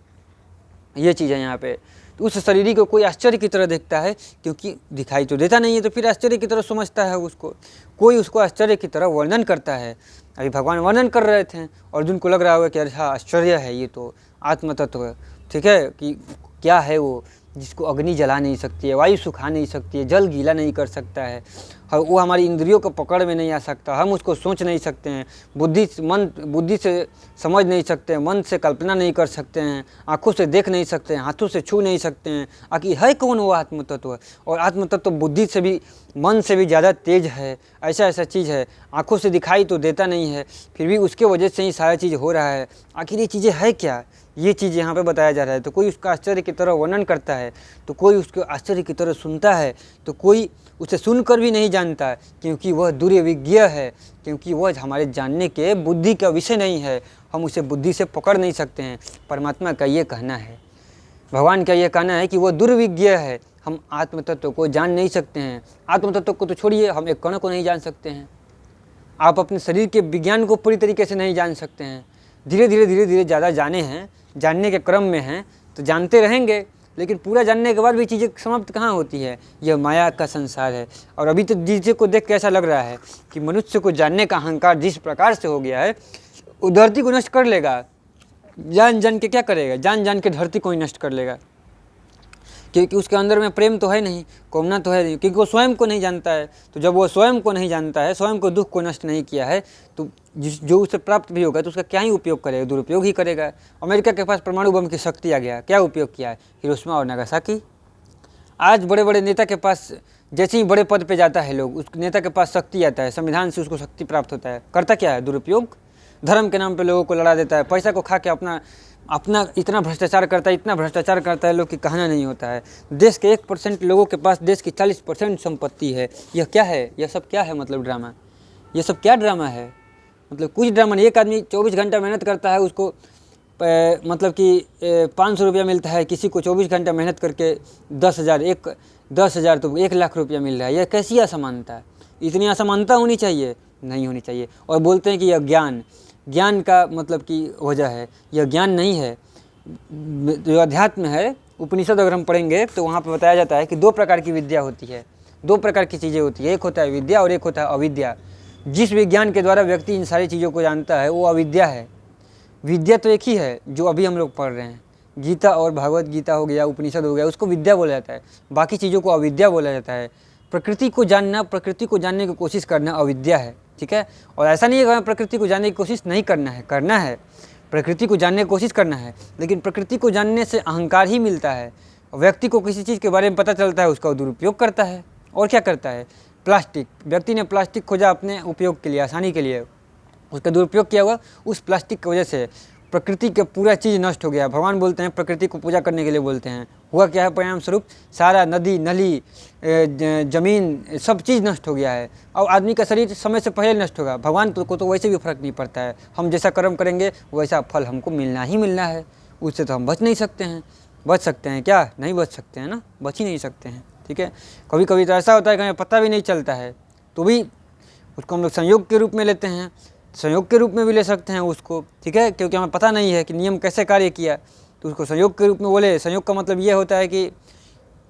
ये चीज़ है यहाँ पे। तो उस शरीर को कोई आश्चर्य की तरह देखता है, क्योंकि दिखाई तो देता नहीं है, तो फिर आश्चर्य की तरह समझता है उसको। कोई उसको आश्चर्य की तरह वर्णन करता है। अभी भगवान वर्णन कर रहे थे, अर्जुन को लग रहा होगा कि अच्छा आश्चर्य है ये तो आत्म तत्व। ठीक है, कि क्या है वो जिसको अग्नि जला नहीं सकती है, वायु सुखा नहीं सकती है, जल गीला नहीं कर सकता है, वो हमारी इंद्रियों को पकड़ में नहीं आ सकता, हम उसको सोच नहीं सकते हैं, बुद्धि से समझ नहीं सकते हैं, मन से कल्पना नहीं कर सकते हैं, आँखों से देख नहीं सकते हैं, हाथों से छू नहीं सकते हैं। आखिर है कौन वो आत्म तत्व? और आत्म तत्व बुद्धि से भी, मन से भी ज़्यादा तेज है। ऐसा चीज़ है, आँखों से दिखाई तो देता नहीं है, फिर भी उसके वजह से ही सारा चीज़ हो रहा है। आखिर ये चीज़ें है क्या? ये चीज़ यहाँ पे बताया जा रहा है। तो कोई उसका आश्चर्य की तरह वर्णन करता है, तो कोई उसके आश्चर्य की तरह सुनता है, तो कोई उसे सुनकर भी नहीं जानता, क्योंकि वह दुर्विज्ञ है, क्योंकि वह हमारे जानने के बुद्धि का विषय नहीं है, हम उसे बुद्धि से पकड़ नहीं सकते हैं। परमात्मा का ये कहना है, भगवान का ये कहना है कि वह दुर्विज्ञ है, हम आत्म तत्व को जान नहीं सकते हैं। आत्म तत्व को तो छोड़िए, हम एक कण को नहीं जान सकते हैं। आप अपने शरीर के विज्ञान को पूरी तरीके से नहीं जान सकते हैं। धीरे धीरे ज़्यादा जाने हैं, जानने के क्रम में हैं, तो जानते रहेंगे, लेकिन पूरा जानने के बाद भी चीज़ें समाप्त कहाँ होती है? यह माया का संसार है। और अभी तो चीज़ों को देख के ऐसा लग रहा है कि मनुष्य को जानने का अहंकार जिस प्रकार से हो गया है, वो धरती को नष्ट कर लेगा। जान के क्या करेगा? जान के धरती को ही नष्ट कर लेगा, क्योंकि उसके अंदर में प्रेम तो है नहीं, कामना तो है नहीं, क्योंकि वो स्वयं को नहीं जानता है। तो जब वो स्वयं को नहीं जानता है, स्वयं को दुख को नष्ट नहीं किया है, तो जो उसे प्राप्त भी होगा तो उसका क्या ही उपयोग करेगा? दुरुपयोग ही करेगा। अमेरिका के पास परमाणु बम की शक्ति आ गया, क्या उपयोग किया है? हिरोशिमा और नागासाकी। आज बड़े बड़े नेता के पास जैसे ही बड़े पद पे जाता है लोग, उस नेता के पास शक्ति आता है, संविधान से उसको शक्ति प्राप्त होता है, करता क्या है? दुरुपयोग। धर्म के नाम पे लोगों को लड़ा देता है, पैसा को खा के अपना इतना भ्रष्टाचार करता है लोग कि कहना नहीं होता है। देश के 1% लोगों के पास देश की 40% संपत्ति है। यह क्या है? यह सब क्या है? मतलब ड्रामा, ये सब क्या ड्रामा है? मतलब कुछ ड्रामा नहीं। एक आदमी 24 घंटा मेहनत करता है, उसको मतलब कि 500 रुपया मिलता है, किसी को 24 घंटा मेहनत करके 10,000 तो 1,00,000 रुपया मिल रहा है। यह कैसी असमानता है? इतनी असमानता होनी चाहिए? नहीं होनी चाहिए। और बोलते हैं कि यह ज्ञान का मतलब कि वजह है, यह ज्ञान नहीं है। जो अध्यात्म है, उपनिषद अगर हम पढ़ेंगे तो वहाँ पे बताया जाता है कि 2 प्रकार की विद्या होती है, 2 प्रकार की चीज़ें होती है। एक होता है विद्या और एक होता है अविद्या। जिस विज्ञान के द्वारा व्यक्ति इन सारी चीज़ों को जानता है वो अविद्या है। विद्या तो एक ही है जो अभी हम लोग पढ़ रहे हैं, गीता और भागवत गीता हो गया, उपनिषद हो गया, उसको विद्या बोला जाता है। बाकी चीज़ों को अविद्या बोला जाता है। प्रकृति को जानना, प्रकृति को जानने की कोशिश करना अविद्या है, ठीक है। और ऐसा नहीं है कि हमें प्रकृति को जानने की कोशिश नहीं करना है, प्रकृति को जानने की कोशिश करना है, लेकिन प्रकृति को जानने से अहंकार ही मिलता है। व्यक्ति को किसी चीज़ के बारे में पता चलता है, उसका दुरुपयोग करता है। और क्या करता है? प्लास्टिक, व्यक्ति ने प्लास्टिक खोजा अपने उपयोग के लिए, आसानी के लिए, उसका दुरुपयोग किया हुआ। उस प्लास्टिक की वजह से प्रकृति का पूरा चीज़ नष्ट हो गया। भगवान बोलते हैं प्रकृति को पूजा करने के लिए बोलते हैं। हुआ क्या है परिणाम स्वरूप? सारा नदी नली, ज़मीन, सब चीज़ नष्ट हो गया है। और आदमी का शरीर समय से पहले नष्ट होगा। भगवान को तो वैसे भी फर्क नहीं पड़ता है, हम जैसा कर्म करेंगे वैसा फल हमको मिलना ही मिलना है। उससे तो हम बच नहीं सकते हैं। बच सकते हैं क्या? नहीं बच सकते हैं ना, बच ही नहीं सकते हैं, ठीक है। कभी कभी तो ऐसा होता है कि हमें पता भी नहीं चलता है, तो भी उसको हम लोग संयोग के रूप में लेते हैं, संयोग के रूप में भी ले सकते हैं उसको, ठीक है, क्योंकि हमें पता नहीं है कि नियम कैसे कार्य किया, तो उसको संयोग के रूप में बोले। संयोग का मतलब ये होता है कि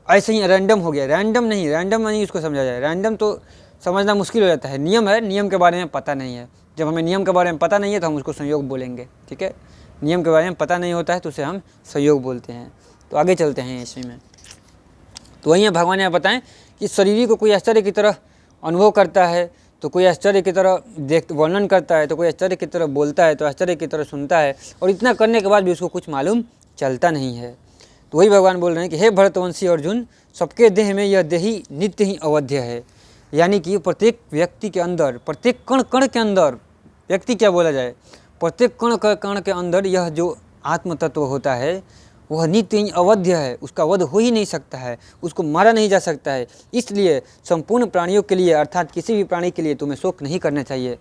ऐसे ही रैंडम हो गया। रैंडम नहीं उसको समझा जाए। रैंडम तो समझना मुश्किल हो जाता है। नियम है, नियम के बारे में पता नहीं है। जब हमें नियम के बारे में पता नहीं है तो हम उसको संयोग बोलेंगे, ठीक है। नियम के बारे में पता नहीं होता है तो उसे हम संयोग बोलते हैं। तो आगे चलते हैं इसी में। तो वहीं भगवान यहाँ बताएं कि शरीर को कोई आश्चर्य की तरह अनुभव करता है, तो कोई आश्चर्य की तरह वर्णन करता है, तो कोई आश्चर्य की तरह बोलता है, तो आश्चर्य की तरह सुनता है, और इतना करने के बाद भी उसको कुछ मालूम चलता नहीं है। तो वही भगवान बोल रहे हैं कि हे भरतवंशी अर्जुन, सबके देह में यह देही नित्य ही अवध्य है। यानी कि प्रत्येक व्यक्ति के अंदर, प्रत्येक कण कण के अंदर, व्यक्ति क्या बोला जाए, प्रत्येक कण कण के अंदर यह जो आत्म तत्व होता है वह नित्य ही अवध्य है। उसका वध हो ही नहीं सकता है, उसको मारा नहीं जा सकता है। इसलिए संपूर्ण प्राणियों के लिए, अर्थात किसी भी प्राणी के लिए तुम्हें शोक नहीं करना चाहिए।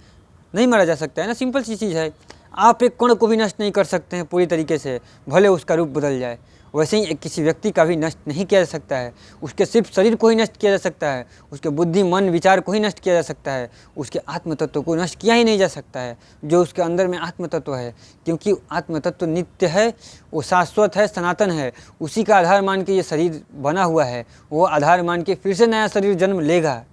नहीं मारा जा सकता है ना, सिंपल सी चीज़ है। आप एक कण को भी नष्ट नहीं कर सकते हैं पूरी तरीके से, भले उसका रूप बदल जाए। वैसे ही किसी व्यक्ति का भी नष्ट नहीं किया जा सकता है। उसके सिर्फ शरीर को ही नष्ट किया जा सकता है, उसके बुद्धि मन विचार को ही नष्ट किया जा सकता है, उसके आत्म तत्व को नष्ट किया ही नहीं जा सकता है, जो उसके अंदर में आत्म तत्व है। क्योंकि आत्म तत्व नित्य है, वो शाश्वत है, सनातन है। उसी का आधार मान के ये शरीर बना हुआ है, वो आधार मान के फिर से नया शरीर जन्म लेगा,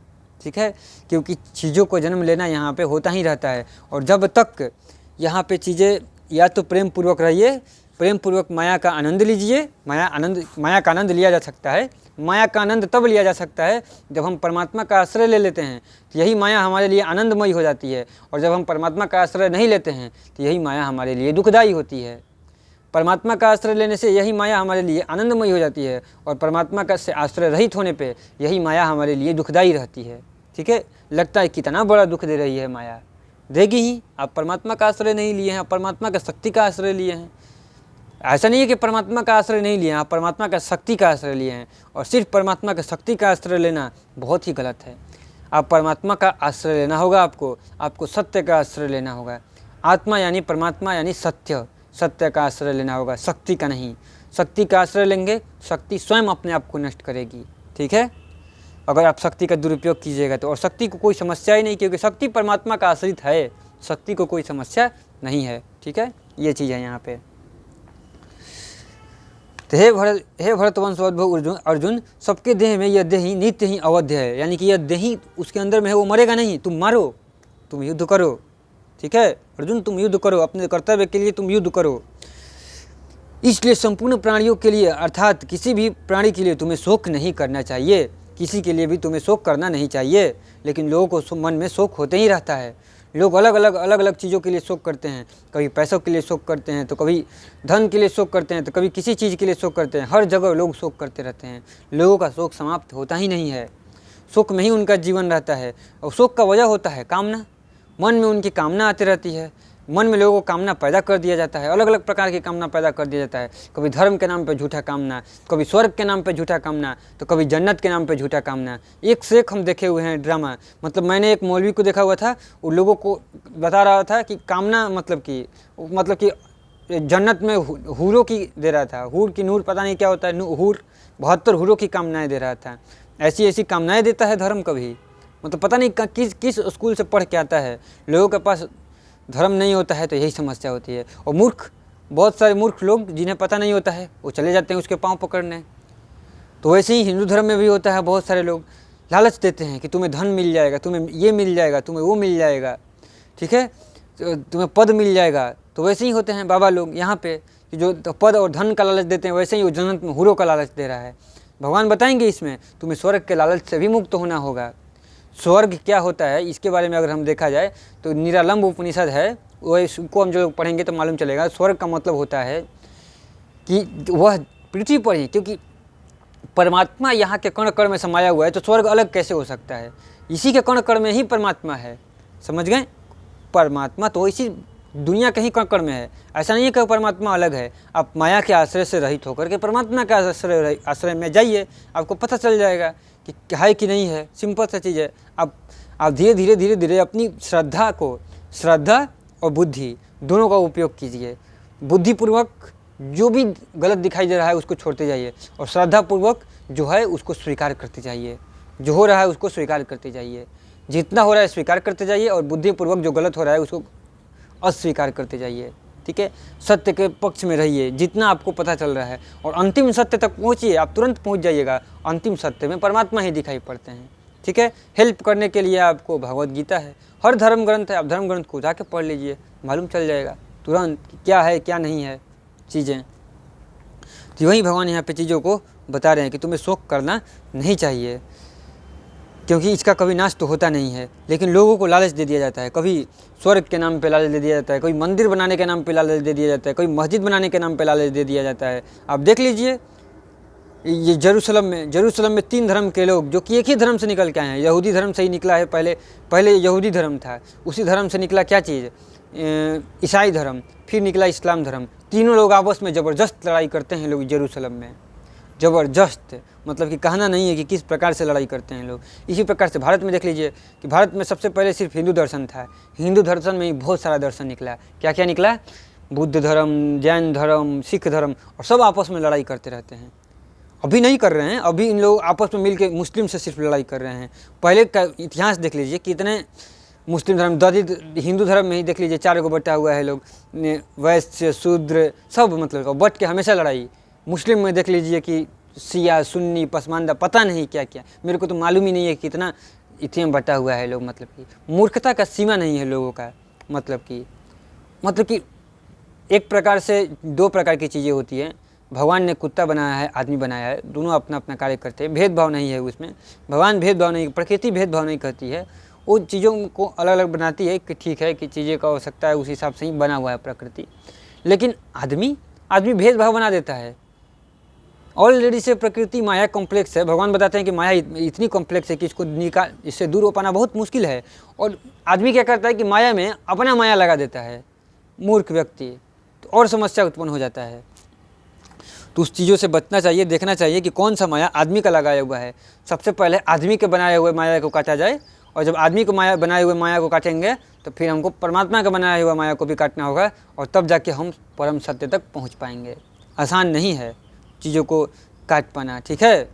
ठीक है। क्योंकि चीज़ों को जन्म लेना यहाँ पे होता ही रहता है। और जब तक यहाँ पे चीज़ें, या तो प्रेम पूर्वक रहिए, प्रेम पूर्वक माया का आनंद लीजिए। माया का आनंद लिया जा सकता है माया का आनंद तब लिया जा सकता है जब हम परमात्मा का आश्रय ले लेते हैं, तो यही माया हमारे लिए आनंदमयी हो जाती है। और जब हम परमात्मा का आश्रय नहीं लेते हैं तो यही माया हमारे लिए दुखदायी होती है। परमात्मा का आश्रय लेने से यही माया हमारे लिए आनंदमयी हो जाती है, और परमात्मा का से आश्रय रहित होने पे यही माया हमारे लिए दुखदायी रहती है। ठीक है, लगता है कितना बड़ा दुख दे रही है माया, देगी ही। आप परमात्मा का आश्रय नहीं लिए हैं, आप परमात्मा का शक्ति का आश्रय लिए हैं। ऐसा नहीं है कि परमात्मा का आश्रय नहीं लिए हैं, आप परमात्मा का शक्ति का आश्रय लिए हैं, और सिर्फ परमात्मा का शक्ति का आश्रय लेना बहुत ही गलत है। आप परमात्मा का आश्रय लेना होगा, आपको सत्य का आश्रय लेना होगा। आत्मा यानी परमात्मा यानी सत्य का आश्रय लेना होगा, शक्ति का नहीं। शक्ति का आश्रय लेंगे, शक्ति स्वयं अपने आप को नष्ट करेगी। ठीक है, अगर आप शक्ति का दुरुपयोग कीजिएगा तो। और शक्ति को कोई समस्या ही नहीं, क्योंकि शक्ति परमात्मा का आश्रित है, शक्ति को कोई समस्या नहीं है। ठीक है, ये चीज़ है यहाँ पे। तो हे भरतवंशोद्भव अर्जुन, सबके देह में यह देही नित्य ही अवध्य है, यानी कि यह देही उसके अंदर में है, वो मरेगा नहीं। तुम मारो, तुम युद्ध करो। ठीक है अर्जुन, तुम युद्ध करो, अपने कर्तव्य के लिए तुम युद्ध करो। इसलिए संपूर्ण प्राणियों के लिए, अर्थात किसी भी प्राणी के लिए तुम्हें शोक नहीं करना चाहिए, किसी के लिए भी तुम्हें शोक करना नहीं चाहिए। लेकिन लोगों को मन में शोक होते ही रहता है। लोग अलग अलग चीज़ों के लिए शोक करते हैं, कभी पैसों के लिए शोक करते हैं, तो कभी धन के लिए शोक करते हैं, तो कभी किसी चीज़ के लिए शोक करते हैं। हर जगह लोग शोक करते रहते हैं। लोगों का शोक समाप्त होता ही नहीं है, शोक में ही उनका जीवन रहता है। और शोक का वजह होता है कामना। मन में उनकी कामना आती रहती है, मन में लोगों को कामना पैदा कर दिया जाता है, अलग अलग प्रकार की कामना पैदा कर दिया जाता है। कभी धर्म के नाम पे झूठा कामना, कभी स्वर्ग के नाम पे झूठा कामना, तो कभी जन्नत के नाम पे झूठा कामना। एक से एक हम देखे हुए हैं ड्रामा। मतलब मैंने एक मौलवी को देखा हुआ था, वो लोगों को बता रहा था कि कामना मतलब कि जन्नत में हूरों की दे रहा था। हूर की नूर पता नहीं क्या होता है, हूर 72 हूरों की कामनाएँ दे रहा था। ऐसी कामनाएँ देता है धर्म कभी, मतलब पता नहीं किस स्कूल से पढ़ के आता है। लोगों के पास धर्म नहीं होता है तो यही समस्या होती है। और मूर्ख, बहुत सारे मूर्ख लोग जिन्हें पता नहीं होता है वो चले जाते हैं उसके पाँव पकड़ने। तो वैसे ही हिंदू धर्म में भी होता है। बहुत सारे लोग लालच देते हैं कि तुम्हें धन मिल जाएगा, तुम्हें ये मिल जाएगा, तुम्हें वो मिल जाएगा, ठीक है, तुम्हें पद मिल जाएगा। तो वैसे ही होते हैं बाबा लोग यहाँ पे, कि जो पद और धन का लालच देते हैं, वैसे ही वो जन्नत में हूरों का लालच दे रहा है। भगवान बताएंगे इसमें तुम्हें स्वर्ग के लालच से भी मुक्त होना होगा। स्वर्ग क्या होता है इसके बारे में अगर हम देखा जाए तो निरालंब उपनिषद है, वो इसको हम जो पढ़ेंगे तो मालूम चलेगा। स्वर्ग का मतलब होता है कि वह पृथ्वी पर ही, क्योंकि परमात्मा यहाँ के कण कण में समाया हुआ है, तो स्वर्ग अलग कैसे हो सकता है? इसी के कण कण में ही परमात्मा है, समझ गए? परमात्मा तो इसी दुनिया के ही कण कण में है। ऐसा नहीं है कि परमात्मा अलग है। आप माया के आश्रय से रहित होकर के परमात्मा के आश्रय में जाइए, आपको पता चल जाएगा कि है कि नहीं है। सिंपल सा चीज़ है। आप धीरे धीरे अपनी श्रद्धा और बुद्धि दोनों का उपयोग कीजिए। बुद्धिपूर्वक जो भी गलत दिखाई दे रहा है उसको छोड़ते जाइए, और श्रद्धापूर्वक जो है उसको स्वीकार करते जाइए। जो हो रहा है उसको स्वीकार करते जाइए, जितना हो रहा है स्वीकार करते जाइए, और बुद्धिपूर्वक जो गलत हो रहा है उसको अस्वीकार करते जाइए। ठीक है, सत्य के पक्ष में रहिए जितना आपको पता चल रहा है, और अंतिम सत्य तक पहुँचिए। आप तुरंत पहुँच जाइएगा। अंतिम सत्य में परमात्मा ही दिखाई पड़ते हैं। ठीक है, हेल्प करने के लिए आपको भगवद गीता है, हर धर्म ग्रंथ है। आप धर्म ग्रंथ को जाके पढ़ लीजिए, मालूम चल जाएगा तुरंत क्या है क्या नहीं है चीज़ें। तो वही भगवान यहाँ पे चीज़ों को बता रहे हैं कि तुम्हें शोक करना नहीं चाहिए, क्योंकि इसका कभी नाश तो होता नहीं है। लेकिन लोगों को लालच दे दिया जाता है, कभी स्वर्ग के नाम पे लालच दे दिया जाता है, कोई मंदिर बनाने के नाम पे लालच दे दिया जाता है, कोई मस्जिद बनाने के नाम पे लालच दे दिया जाता है। आप देख लीजिए, ये जेरूसलम में 3 धर्म के लोग जो कि एक ही धर्म से निकल के आए हैं। यहूदी धर्म से ही निकला है, पहले यहूदी धर्म था, उसी धर्म से निकला क्या चीज़, ईसाई धर्म, फिर निकला इस्लाम धर्म। तीनों लोग आपस में ज़बरदस्त लड़ाई करते हैं लोग जेरूसलम में, ज़बरदस्त। मतलब कि कहना नहीं है कि किस प्रकार से लड़ाई करते हैं लोग। इसी प्रकार से भारत में देख लीजिए कि भारत में सबसे पहले सिर्फ हिंदू दर्शन था। हिंदू दर्शन में ही बहुत सारा दर्शन निकला। क्या क्या निकला? बुद्ध धर्म, जैन धर्म, सिख धर्म, और सब आपस में लड़ाई करते रहते हैं। अभी नहीं कर रहे हैं, अभी इन लोग आपस में मिलकर मुस्लिम से सिर्फ लड़ाई कर रहे हैं। पहले का इतिहास देख लीजिए, कितने मुस्लिम धर्म, दलित, हिंदू धर्म में ही देख लीजिए 4 को बटा हुआ है लोग, वैश्य शूद्र सब, मतलब बट के हमेशा लड़ाई। मुस्लिम में देख लीजिए कि शिया, सुन्नी, पसमानदा, पता नहीं क्या क्या, मेरे को तो मालूम ही नहीं है कितना इतने में बटा हुआ है लोग। मतलब कि मूर्खता का सीमा नहीं है लोगों का। मतलब कि एक प्रकार से 2 प्रकार की चीज़ें होती हैं। भगवान ने कुत्ता बनाया है, आदमी बनाया है, दोनों अपना अपना कार्य करते हैं, भेदभाव नहीं है उसमें। भगवान भेदभाव नहीं, प्रकृति भेदभाव नहीं करती है, वो चीज़ों को अलग अलग बनाती है कि ठीक है कि चीज़ें का हो सकता है उस हिसाब से ही बना हुआ है प्रकृति। लेकिन आदमी भेदभाव बना देता है। ऑलरेडी से प्रकृति माया कॉम्प्लेक्स है। भगवान बताते हैं कि माया इतनी कॉम्प्लेक्स है कि इससे दूर हो पाना बहुत मुश्किल है। और आदमी क्या करता है कि माया में अपना माया लगा देता है, मूर्ख व्यक्ति, तो और समस्या उत्पन्न हो जाता है। तो उस चीज़ों से बचना चाहिए, देखना चाहिए कि कौन सा माया आदमी का लगाया हुआ है। सबसे पहले आदमी के बनाए हुए माया को काटा जाए, और जब आदमी को बनाए हुए माया को काटेंगे तो फिर हमको परमात्मा का बनाया हुआ माया को भी काटना होगा, और तब जाके हम परम सत्य तक पहुंच पाएंगे। आसान नहीं है चीज़ों को काट पाना, ठीक है।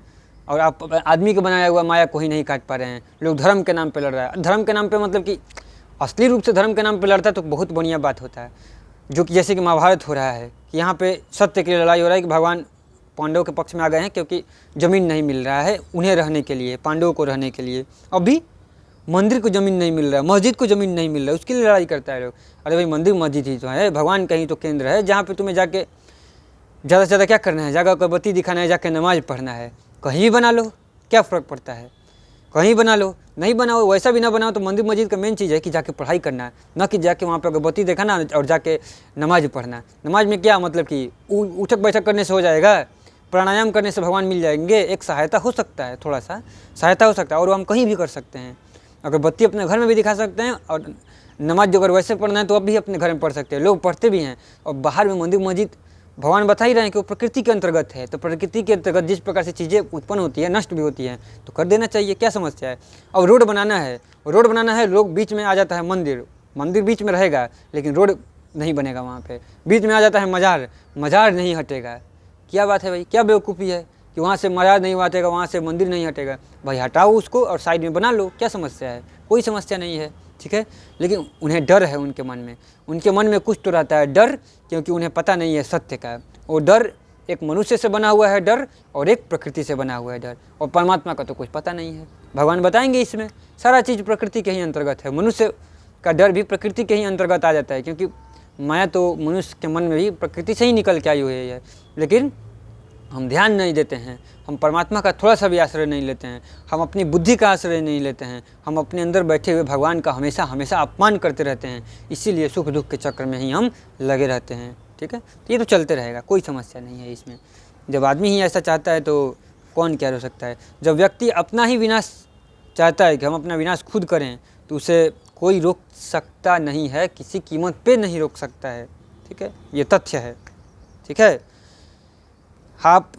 और आप आदमी के बनाया हुआ माया को ही नहीं काट पा रहे हैं। लोग धर्म के नाम पे लड़ रहा है। धर्म के नाम पे मतलब कि असली रूप से धर्म के नाम पे लड़ता है तो बहुत बढ़िया बात होता है, जो कि जैसे कि महाभारत हो रहा है कि यहाँ पे सत्य के लिए लड़ाई हो रहा है कि भगवान पांडवों के पक्ष में आ गए हैं क्योंकि ज़मीन नहीं मिल रहा है उन्हें रहने के लिए, पांडवों को रहने के लिए। अभी मंदिर को ज़मीन नहीं मिल रहा है, मस्जिद को ज़मीन नहीं मिल रहा है, उसके लिए लड़ाई करता है लोग। अरे भाई मंदिर मस्जिद ही तो है, भगवान कहीं तो केंद्र है जहाँ पे तुम्हें जाके ज़्यादा से ज़्यादा क्या करना है, जाकर अगरबत्ती दिखाना है, जाकर नमाज़ पढ़ना है। कहीं भी बना लो, क्या फ़र्क पड़ता है, कहीं बना लो। नहीं बनाओ, वैसा भी ना बनाओ तो मंदिर मस्जिद का मेन चीज़ है कि जाके पढ़ाई करना है, न कि जाके वहाँ पे अगरबत्ती दिखाना और जाके नमाज़ पढ़ना। नमाज में क्या मतलब कि उठक बैठक करने से हो जाएगा, प्राणायाम करने से भगवान मिल जाएंगे, एक सहायता हो सकता है, थोड़ा सा सहायता हो सकता है, और वो हम कहीं भी कर सकते हैं। अगरबत्ती अपने घर में भी दिखा सकते हैं, और नमाज जो अगर वैसे पढ़ना है तो अब भी अपने घर में पढ़ सकते हैं, लोग पढ़ते भी हैं। और बाहर में मंदिर मस्जिद भगवान बता ही रहे हैं कि वो प्रकृति के अंतर्गत है, तो प्रकृति के अंतर्गत जिस प्रकार से चीज़ें उत्पन्न होती है, नष्ट भी होती हैं, तो कर देना चाहिए, क्या समस्या है। अब रोड बनाना है, लोग बीच में आ जाता है मंदिर बीच में रहेगा लेकिन रोड नहीं बनेगा। वहाँ पे बीच में आ जाता है मजार नहीं हटेगा। क्या बात है भाई, क्या बेवकूफ़ी है कि वहाँ से मजार नहीं हटेगा, वहाँ से मंदिर नहीं हटेगा। भाई हटाओ उसको और साइड में बना लो, क्या समस्या है, कोई समस्या नहीं है, ठीक है। लेकिन उन्हें डर है, उनके मन में कुछ तो रहता है डर, क्योंकि उन्हें पता नहीं है सत्य का। वो डर एक मनुष्य से बना हुआ है डर, और एक प्रकृति से बना हुआ है डर, और परमात्मा का तो कुछ पता नहीं है। भगवान बताएंगे इसमें सारा चीज़ प्रकृति के ही अंतर्गत है। मनुष्य का डर भी प्रकृति के ही अंतर्गत आ जाता है, क्योंकि माया तो मनुष्य के मन में भी प्रकृति से ही निकल के आई हुई है। लेकिन हम ध्यान नहीं देते हैं, हम परमात्मा का थोड़ा सा भी आश्रय नहीं लेते हैं, हम अपनी बुद्धि का आश्रय नहीं लेते हैं, हम अपने अंदर बैठे हुए भगवान का हमेशा अपमान करते रहते हैं। इसीलिए सुख दुख के चक्र में ही हम लगे रहते हैं, ठीक है। तो ये तो चलते रहेगा, कोई समस्या नहीं है इसमें। जब आदमी ही ऐसा चाहता है तो कौन क्या हो सकता है। जब व्यक्ति अपना ही विनाश चाहता है कि हम अपना विनाश खुद करें, तो उसे कोई रोक सकता नहीं है, किसी कीमत पे नहीं रोक सकता है, ठीक है। ये तथ्य है, ठीक है। आप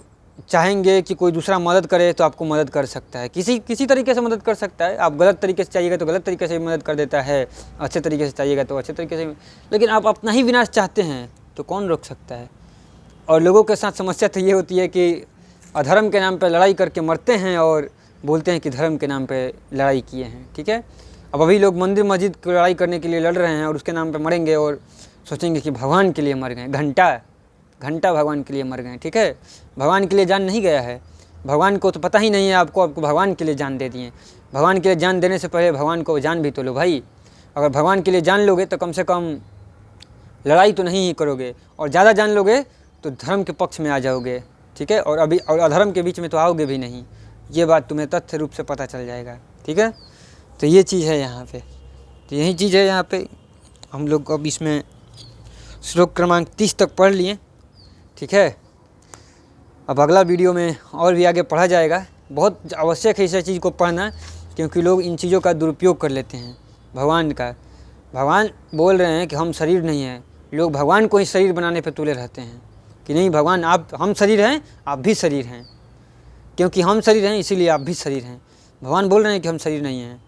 चाहेंगे कि कोई दूसरा मदद करे तो आपको मदद कर सकता है, किसी तरीके से मदद कर सकता है। आप गलत तरीके से चाहिएगा तो गलत तरीके से भी मदद कर देता है, अच्छे तरीके से चाहिएगा तो अच्छे तरीके से। लेकिन आप अपना ही विनाश चाहते हैं तो कौन रोक सकता है। और लोगों के साथ समस्या तो ये होती है कि अधर्म के नाम पर लड़ाई करके मरते हैं और बोलते हैं कि धर्म के नाम पर लड़ाई किए हैं, ठीक है। अब अभी लोग मंदिर मस्जिद की लड़ाई करने के लिए लड़ रहे हैं और उसके नाम पर मरेंगे और सोचेंगे कि भगवान के लिए मर गए, घंटा भगवान के लिए मर गए, ठीक है। भगवान के लिए जान नहीं गया है, भगवान को तो पता ही नहीं है आपको भगवान के लिए जान दे दिए। भगवान के लिए जान देने से पहले भगवान को जान भी तो लो भाई। अगर भगवान के लिए जान लोगे तो कम से कम लड़ाई तो नहीं ही करोगे, और ज़्यादा जान लोगे तो धर्म के पक्ष में आ जाओगे, ठीक है। और अधर्म के बीच में तो आओगे भी नहीं, ये बात तुम्हें तथ्य रूप से पता चल जाएगा, ठीक है। तो ये चीज़ है यहाँ पे, तो यही चीज़ है यहाँ पे। हम लोग अब इसमें श्लोक क्रमांक 30 तक पढ़ लिए, ठीक है। अब अगला वीडियो में और भी आगे पढ़ा जाएगा। बहुत आवश्यक है इस चीज़ को पढ़ना, क्योंकि लोग इन चीज़ों का दुरुपयोग कर लेते हैं भगवान का। भगवान बोल रहे हैं कि हम शरीर नहीं हैं, लोग भगवान को ही शरीर बनाने पर तुले रहते हैं कि नहीं भगवान हम शरीर हैं, आप भी शरीर हैं, क्योंकि हम शरीर हैं इसीलिए आप भी शरीर हैं। भगवान बोल रहे हैं कि हम शरीर नहीं हैं।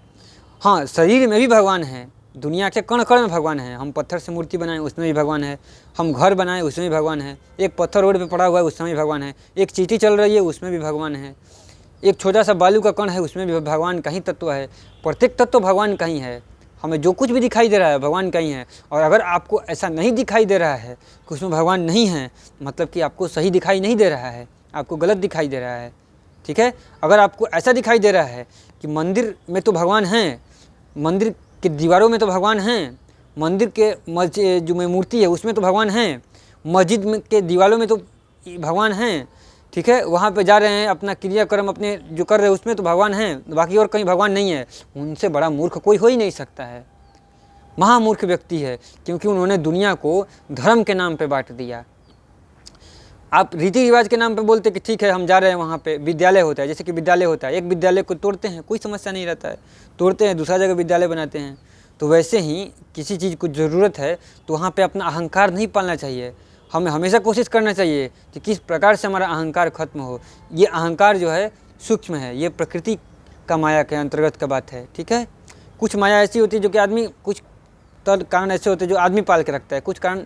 हाँ, शरीर में भी भगवान है, दुनिया के कण कण में भगवान है। हम पत्थर से मूर्ति बनाएं उसमें भी भगवान है, हम घर बनाएं उसमें भी भगवान है, एक पत्थर रोड पे पड़ा हुआ है उसमें भी भगवान है, एक चींटी चल रही है उसमें भी भगवान है, एक छोटा सा बालू का कण है उसमें भी भगवान का ही तत्व है। प्रत्येक तत्व भगवान का ही है। हमें जो कुछ भी दिखाई दे रहा है भगवान का ही है। और अगर आपको ऐसा नहीं दिखाई दे रहा है कि उसमें भगवान नहीं है, मतलब कि आपको सही दिखाई नहीं दे रहा है, आपको गलत दिखाई दे रहा है, ठीक है। अगर आपको ऐसा दिखाई दे रहा है कि मंदिर में तो भगवान हैं, मंदिर के दीवारों में तो भगवान हैं, मंदिर के जो में मूर्ति है उसमें तो भगवान हैं, मस्जिद में के दीवारों में तो भगवान हैं, ठीक है, वहाँ पे जा रहे हैं अपना क्रियाक्रम अपने जो कर रहे हैं उसमें तो भगवान हैं, बाकी और कहीं भगवान नहीं है, उनसे बड़ा मूर्ख कोई हो ही नहीं सकता है। महामूर्ख व्यक्ति है, क्योंकि उन्होंने दुनिया को धर्म के नाम पे बांट दिया। आप रीति रिवाज के नाम पे बोलते कि ठीक है हम जा रहे हैं वहाँ पे, विद्यालय होता है, जैसे कि विद्यालय होता है, एक विद्यालय को तोड़ते हैं कोई समस्या नहीं रहता है, तोड़ते हैं दूसरा जगह विद्यालय बनाते हैं। तो वैसे ही किसी चीज़ को ज़रूरत है तो वहाँ पे अपना अहंकार नहीं पालना चाहिए, हमें हमेशा कोशिश करना चाहिए कि किस प्रकार से हमारा अहंकार खत्म हो। ये अहंकार जो है सूक्ष्म है, ये प्रकृति का माया के अंतर्गत का बात है, ठीक है। कुछ माया ऐसी होती है जो कि आदमी, कुछ कारण ऐसे होते हैं जो आदमी पाल के रखता है, कुछ कारण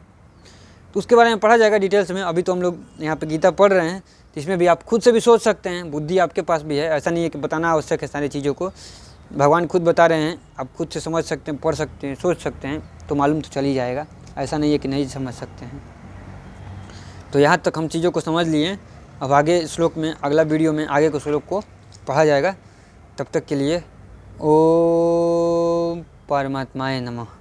तो उसके बारे में पढ़ा जाएगा डिटेल्स में। अभी तो हम लोग यहाँ पे गीता पढ़ रहे हैं, तो इसमें भी आप खुद से भी सोच सकते हैं, बुद्धि आपके पास भी है, ऐसा नहीं है कि बताना आवश्यक है सारी चीज़ों को, भगवान खुद बता रहे हैं, आप खुद से समझ सकते हैं, पढ़ सकते हैं, सोच सकते हैं, तो मालूम तो चल ही जाएगा, ऐसा नहीं है कि नहीं समझ सकते हैं। तो यहाँ तक हम चीज़ों को समझ लिए, अब आगे श्लोक में, अगला वीडियो में आगे के श्लोक को पढ़ा जाएगा। तब तक के लिए ओम परमात्माय नमः।